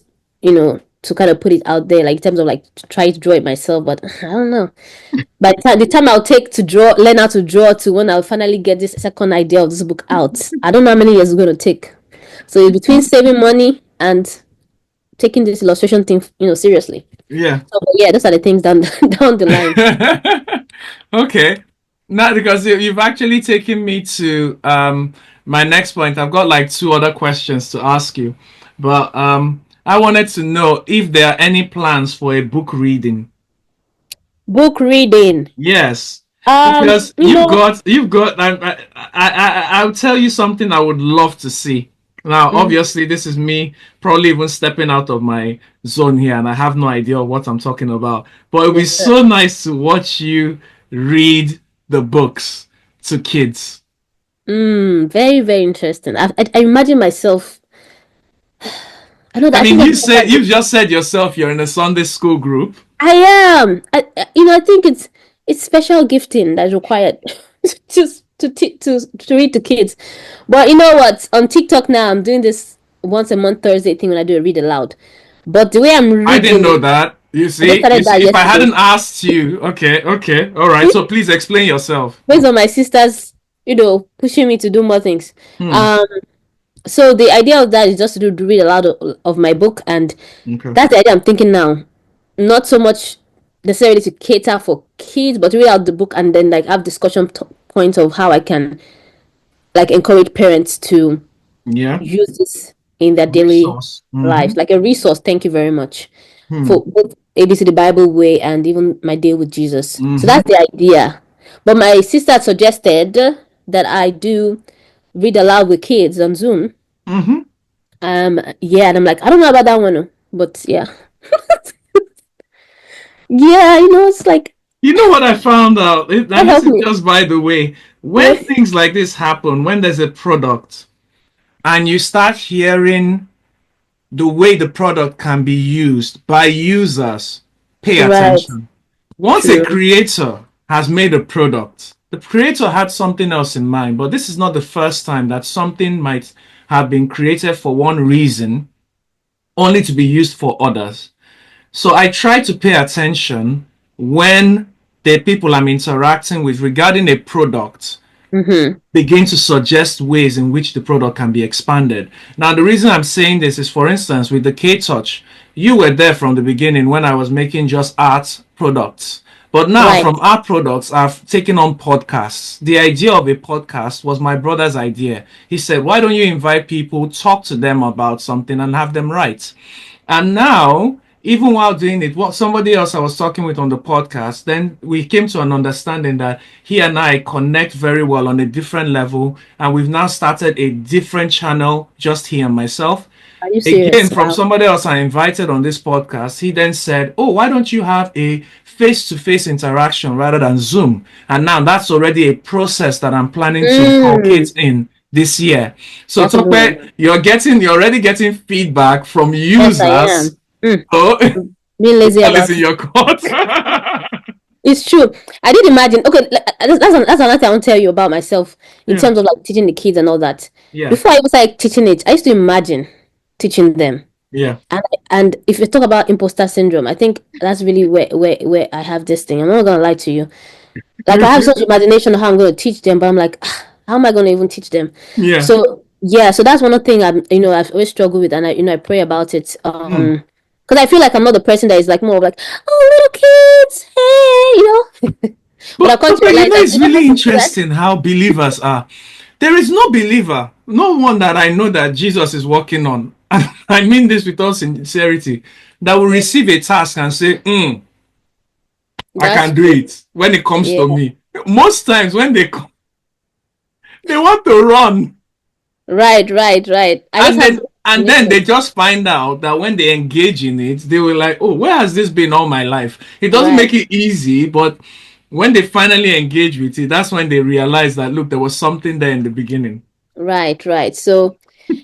to kind of put it out there, like in terms of like try to draw it myself, but I don't know. By the time I'll take to learn how to draw, to when I'll finally get this second idea of this book out, I don't know how many years it's going to take. So it's between saving money and taking this illustration thing, seriously. Yeah. So those are the things down the line. Okay. Now, because you've actually taken me to my next point. I've got like two other questions to ask you, but I wanted to know if there are any plans for a book reading. Book reading. Yes. Because you've got. I'll tell you something I would love to see. Now, Mm, obviously, this is me probably even stepping out of my zone here, and I have no idea what I'm talking about. But it would be yes, sir. so nice to watch you read the books to kids. Very, very interesting. I imagine myself. I know that. I I think mean, that's you what I said you've just said yourself you're in a Sunday school group. I am. I think it's special gifting that's required to to read to kids. But you know what? On TikTok now, I'm doing this once a month Thursday thing when I do a read aloud. But the way I'm I didn't reading know it, that. I just You started see, that if I yesterday hadn't asked you, okay, all right. So please explain yourself. based on my sisters, pushing me to do more things. Hmm. Um, so the idea of that is just to do read aloud of my book, and Okay. that's the idea I'm thinking now. Not so much necessarily to cater for kids, but read out the book and then like have discussion points of how I can like encourage parents to Yeah. use this in their daily Resource. lives, Mm-hmm. like a resource. Thank you very much Hmm. for both ABC the Bible Way and even my day with Jesus. So Mm-hmm. that's the idea. But my sister suggested that I do read aloud with kids on Zoom. Mm-hmm. Yeah, and I'm like, I don't know about that one, but yeah, yeah, it's like, You know what I found out? And this help is me. just by the way, when Yeah. things like this happen, when there's a product and you start hearing the way the product can be used by users, pay Right. attention. Once a True. creator has made a product, the creator had something else in mind, but this is not the first time that something might have been created for one reason only to be used for others. So I try to pay attention when the people I'm interacting with regarding a product Mm-hmm. begin to suggest ways in which the product can be expanded. Now, the reason I'm saying this is, for instance, with the K Touch, you were there from the beginning when I was making just art products. But now, Right. from art products, I've taken on podcasts. The idea of a podcast was my brother's idea. He said, why don't you invite people, talk to them about something, and have them write? And now, even while doing it, what somebody else I was talking with on the podcast, then we came to an understanding that he and I connect very well on a different level, and we've now started a different channel, just he and myself. Are you Again, serious? from Wow. somebody else I invited on this podcast, he then said, oh, why don't you have a face-to-face interaction rather than Zoom? And now that's already a process that I'm planning to Mm, inculcate in this year. So that's a good one. Tope, you're already getting feedback from Yes, I users. am. Mm, So being the lazy ball is about in it. your court. It's true. I did imagine. Okay, that's another thing I want to tell you about myself in Yeah, terms of like teaching the kids and all that. yeah, Before I was like teaching it, I used to imagine teaching them. yeah. And if you talk about imposter syndrome, I think that's really where I have this thing. I'm not gonna lie to you. Like I have such imagination of how I'm gonna teach them, but I'm like, how am I gonna even teach them? Yeah. So yeah, so that's one of the thing I've always struggled with, and I pray about it. Hmm. Because I feel like I'm not the person that is like more of like, oh, little kids, hey. But I've come to But you realize know, that it's you don't really have to do that. interesting how believers are. There is no believer, no one that I know that Jesus is working on. And I mean this with all sincerity, that will Yeah, receive a task and say, I that's can do true. it when it comes Yeah, to me. Most times when they come, they want to run. right. I just And have then this and then imagination. they just find out that when they engage in it, they were like, oh, where has this been all my life? It doesn't Right, make it easy, but when they finally engage with it, that's when they realize that look, there was something there in the beginning. right. So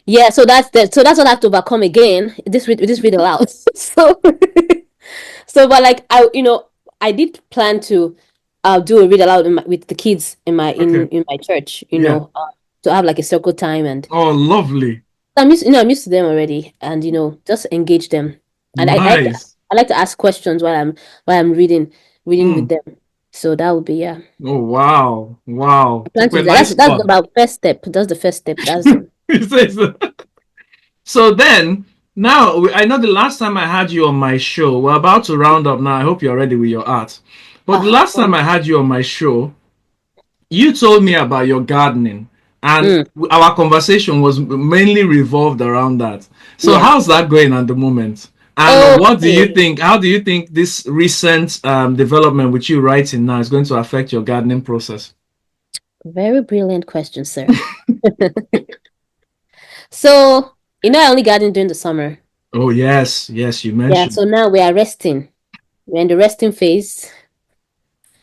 yeah, so that's what I have to overcome again. This read aloud. So but like I did plan to do a read aloud with the kids Okay. in my church, Yeah. to have like a circle time, and Oh, lovely. I'm used to them already, and just engage them. And Nice. I like to ask questions while I'm reading with Mm. them. So that would be, yeah. Oh, wow. Wow. I plan Took to a do that. nice That's one. about first step. That's the first step. That's He says that. So then, now, I know the last time I had you on my show, we're about to round up now. I hope you're ready with your art. But the last time fun. I had you on my show, you told me about your gardening, and Mm, our conversation was mainly revolved around that. So, yeah. how's that going at the moment? And what do you Okay. think? How do you think this recent development with you writing now is going to affect your gardening process? Very brilliant question, sir. So, I only garden during the summer. Oh, yes. Yes, you Yeah, mentioned. so now we are resting. We're in the resting phase.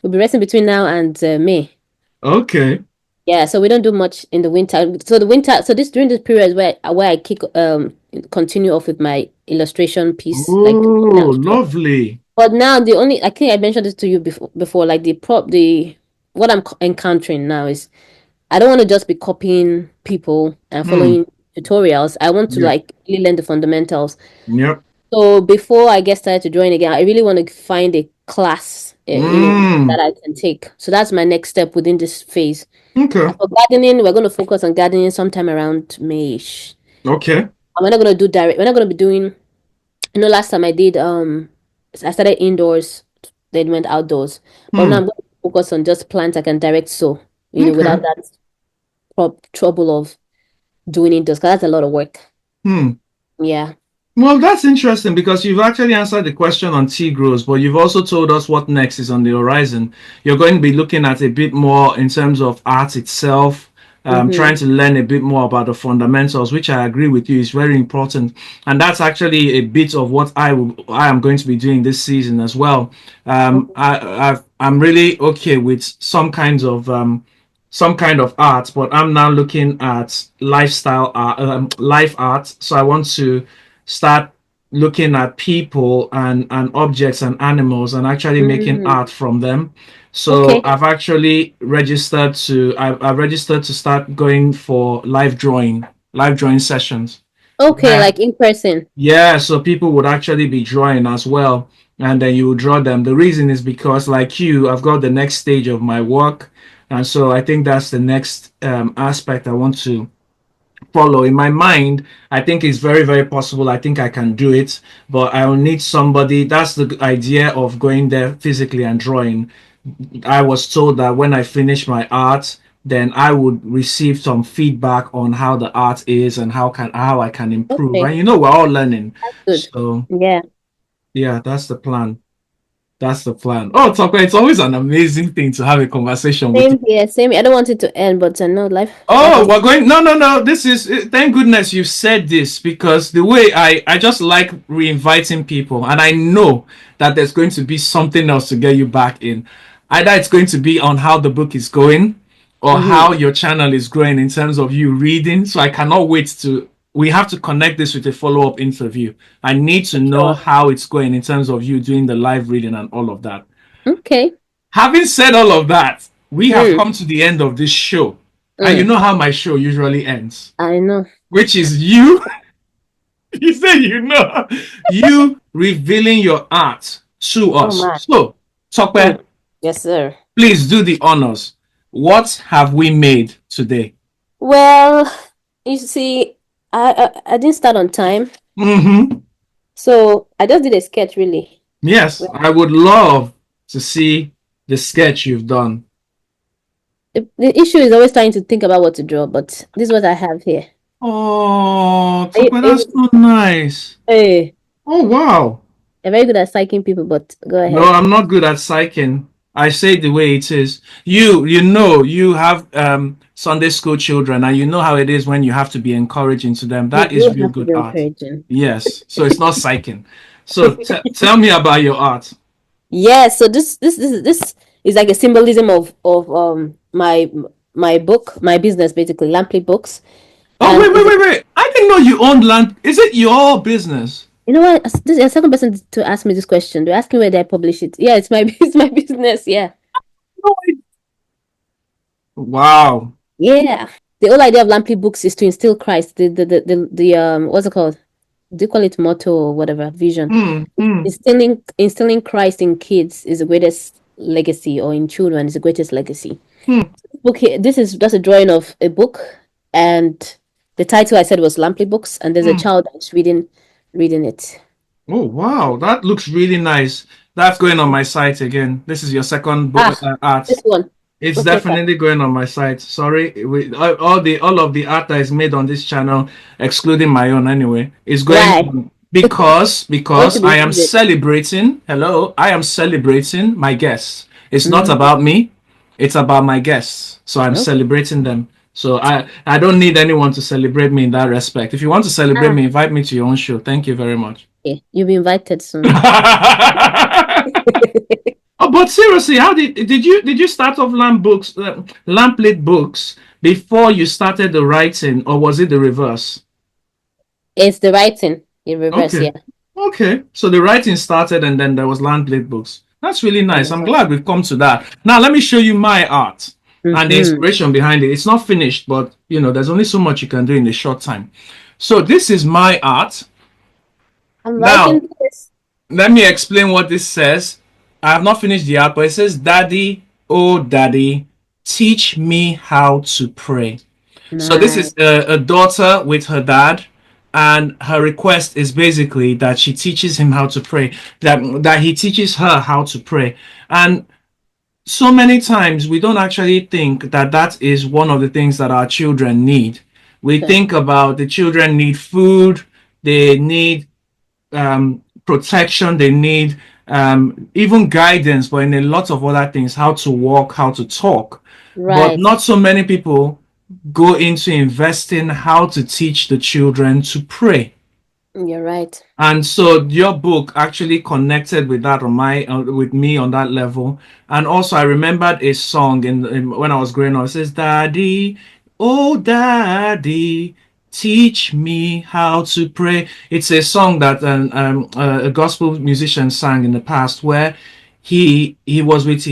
We'll be resting between now and May. Okay. Yeah, so we don't do much in the winter. So the winter, so this during this period where I kick continue off with my illustration piece, like Oh, now. lovely. But now the only I think I mentioned this to you before, like the what I'm encountering now is I don't want to just be copying people and Hmm. following tutorials. I want to Yep. like really learn the fundamentals. Yep. So before I get started to drawing again, I really want to find a class, Mm. that I can take. So that's my next step within this phase. Okay. And for gardening, we're going to focus on gardening sometime around May-ish. Okay. And we're not going to do direct. We're not going to be doing. Last time I did. I started indoors, then went outdoors. But now Hmm. I'm going to focus on just plants I can direct sow. Okay. Without that trouble of doing indoors, because that's a lot of work. Hmm. Yeah. Well, that's interesting because you've actually answered the question on tea grows, but you've also told us what next is on the horizon. You're going to be looking at a bit more in terms of art itself, Mm-hmm. trying to learn a bit more about the fundamentals, which I agree with you is very important. And that's actually a bit of what I am going to be doing this season as well. I'm really okay with some kind of art, but I'm now looking at lifestyle art, life art. So I want to start looking at people and objects and animals and actually making Mm. art from them. So Okay. I've registered to start going for live drawing sessions. Okay, Yeah. like in person. Yeah, so people would actually be drawing as well, and then you would draw them. The reason is because, like you, I've got the next stage of my work, and so I think that's the next aspect I want to follow. In my mind, I think it's very, very possible. I think I can do it, but I will need somebody. That's the idea of going there physically and drawing. I was told that when I finish my art, then I would receive some feedback on how the art is and how I can improve. Okay, And we're all learning. good. So Yeah. yeah, that's the plan. That's the plan. Oh, Tucker, it's always an amazing thing to have a conversation with you. Same here, same here. I don't want it to end, but no, life Oh, has. we're going. No, no, no. This is. Thank goodness you said this because the way I just like reinviting people, and I know that there's going to be something else to get you back in. Either it's going to be on how the book is going, or Mm-hmm. how your channel is growing in terms of you reading. So I cannot wait to. We have to connect this with a follow up interview. I need to know Sure. how it's going in terms of you doing the live reading and all of that. Okay. Having said all of that, we have Mm, come to the end of this show. And you mm. know how my show usually ends, I know. which is you, you say you revealing your art to Oh us. my. So, Tope, Mm. Yes, sir. please do the honors. What have we made today? Well, you see, I didn't start on time, Mm-hmm. so I just did a sketch really. Yes, Well, I would love to see the sketch you've done. the issue is always trying to think about what to draw, but this is what I have here. Oh, Are you, Tope, are that's you, so nice. hey, Oh, wow. I'm very good at psyching people, but go No, ahead. I'm not good at psyching. I say it the way it is. You have Sunday school children, and you know how it is when you have to be encouraging to them. You That is do real have to good be art. encouraging. Yes. So it's not psyching. So tell me about your art. Yes, so this is like a symbolism of my book, my business basically, Lampley Books, Oh, and wait, wait, wait, wait. I didn't know you owned land. Is it your business? you know what? This is the second person to ask me this question. They're asking where did I publish it. Yeah, it's my it's my business. Yeah, No, wow. yeah. The whole idea of Lampley Books is to instill Christ. The what's it called? Do you call it motto or whatever? Vision. Hmm, hmm, Instilling Christ in kids is the greatest legacy, or in children is the greatest legacy. hmm, Book here, this is just a drawing of a book, and the title I said was Lampley Books, and there's a hmm. child that's reading it. Oh, wow. That looks really nice. That's going on my site again. This is your second book Ah, this art. one. It's Okay, fine. definitely going on my site. Sorry, all of the art that is made on this channel, excluding my own anyway, is going Why? on I want to because be I am included. celebrating. Hello, I am celebrating my guests. It's not Mm-hmm. about me. It's about my guests. So I'm Okay. celebrating them. So I don't need anyone to celebrate me in that respect. If you want to celebrate Ah, me, invite me to your own show. Thank you very much. okay. You'll be invited soon. Oh, but seriously, how did you start off lamp lit books before you started the writing, or was it the reverse? It's the writing in reverse, Okay. yeah. Okay. So the writing started and then there was lamp-lit books. That's really nice. I'm Yeah. glad we've come to that. Now let me show you my art and the Mm-hmm. inspiration behind it. It's not finished, but there's only so much you can do in a short time. So this is my art. I'm Now, liking this. let me explain what this says. I have not finished the art, but it says, Daddy, oh daddy, teach me how to pray. So this Nice. is a daughter with her dad, and her request is basically that she teaches him how to pray, that he teaches her how to pray. And so many times we don't actually think that that is one of the things that our children need. We Sure. think about the children need food, they need protection, they need even guidance, but in a lot of other things, how to walk, how to talk. But Right. not so many people go into investing how to teach the children to pray. You're right. And so your book actually connected with that on with me on that level. And also I remembered a song when I was growing up. It says, Daddy, oh daddy, teach me how to pray. It's a song that a gospel musician sang in the past, where he was with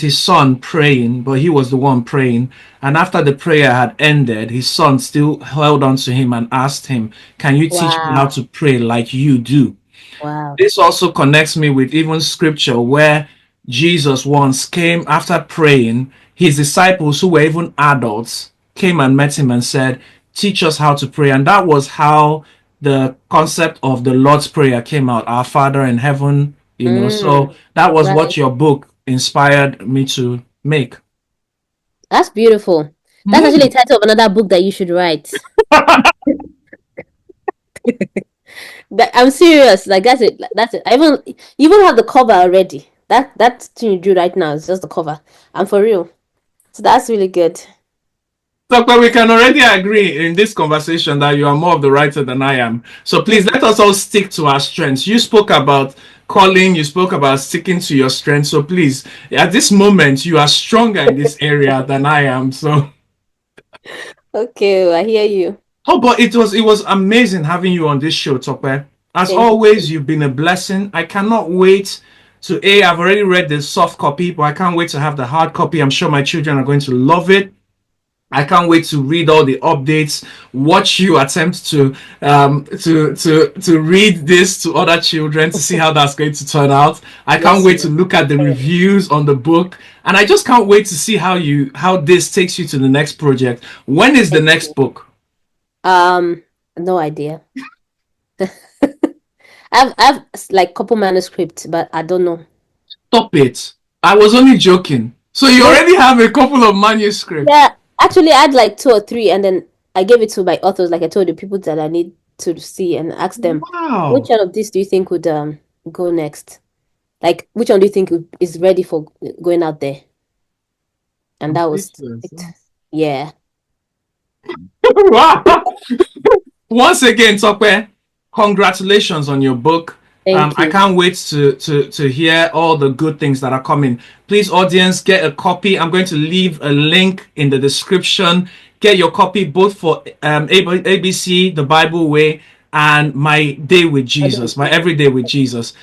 his son praying, but he was the one praying. And after the prayer had ended, his son still held on to him and asked him, "Can you teach me how Wow. to pray like you do?" Wow. This also connects me with even scripture where Jesus once came after praying. His disciples, who were even adults, came and met him and said, "Teach us how to pray." And that was how the concept of the Lord's Prayer came out, Our Father in heaven. So Mm, that was what right. your book inspired me to make. That's beautiful. That's actually the Mm. title of another book that you should write. I'm serious. Like that's it. That's it. I even have the cover already. That thing you do right now is just the cover. I'm for real. So that's really good. Doctor, we can already agree in this conversation that you are more of the writer than I am. So please let us all stick to our strengths. You spoke about calling, you spoke about sticking to your strengths. So please, at this moment, you are stronger in this area than I am. So, Okay, I hear you. oh, but it was amazing having you on this show, Tope. As Thank you. always, you've been a blessing. I cannot wait to I've already read the soft copy, but I can't wait to have the hard copy. I'm sure my children are going to love it. I can't wait to read all the updates, watch you attempt to read this to other children to see how that's going to turn out. I can't Yes, wait to you. look at the reviews on the book, and I just can't wait to see how this takes you to the next project. When is the Thank next you. book? No idea. I've like couple manuscripts, but I don't know. Stop it. I was only joking. So you No, already have a couple of manuscripts. yeah. Actually, I had like two or three, and then I gave it to my authors. Like I told the people that I need to see and ask them, which Wow. one of these do you think would go next? Like, which one do you think is ready for going out there? And I'm that was speechless. it. Yeah. Wow. Once again, Tope, congratulations on your book. Thank I you. can't wait to hear all the good things that are coming. Please, audience, get a copy. I'm going to leave a link in the description. Get your copy both for ABC, The Bible Way, and My Day with Jesus, My Everyday with Jesus.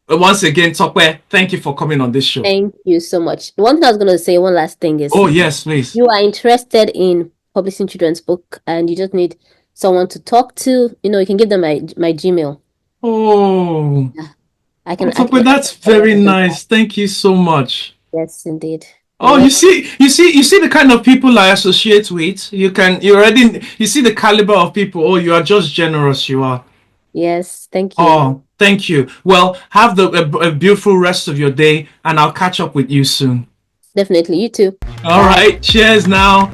Once again, Tope, thank you for coming on this show. Thank you so much. One thing I was going to say, one last thing is Oh, yes, please. you are interested in publishing children's book and you just need someone to talk to, you can give them my Gmail. Oh, Yeah, I oh, can I Tope, can that's very help them. nice. Thank you so much. Yes, indeed. You're Oh, you welcome. see, you see the kind of people I associate with. You see the caliber of people. Oh, you are just generous. You are. Yes, thank you. Oh, thank you. Well, have a beautiful rest of your day, and I'll catch up with you soon. Definitely. You too. All Bye. right. Cheers now.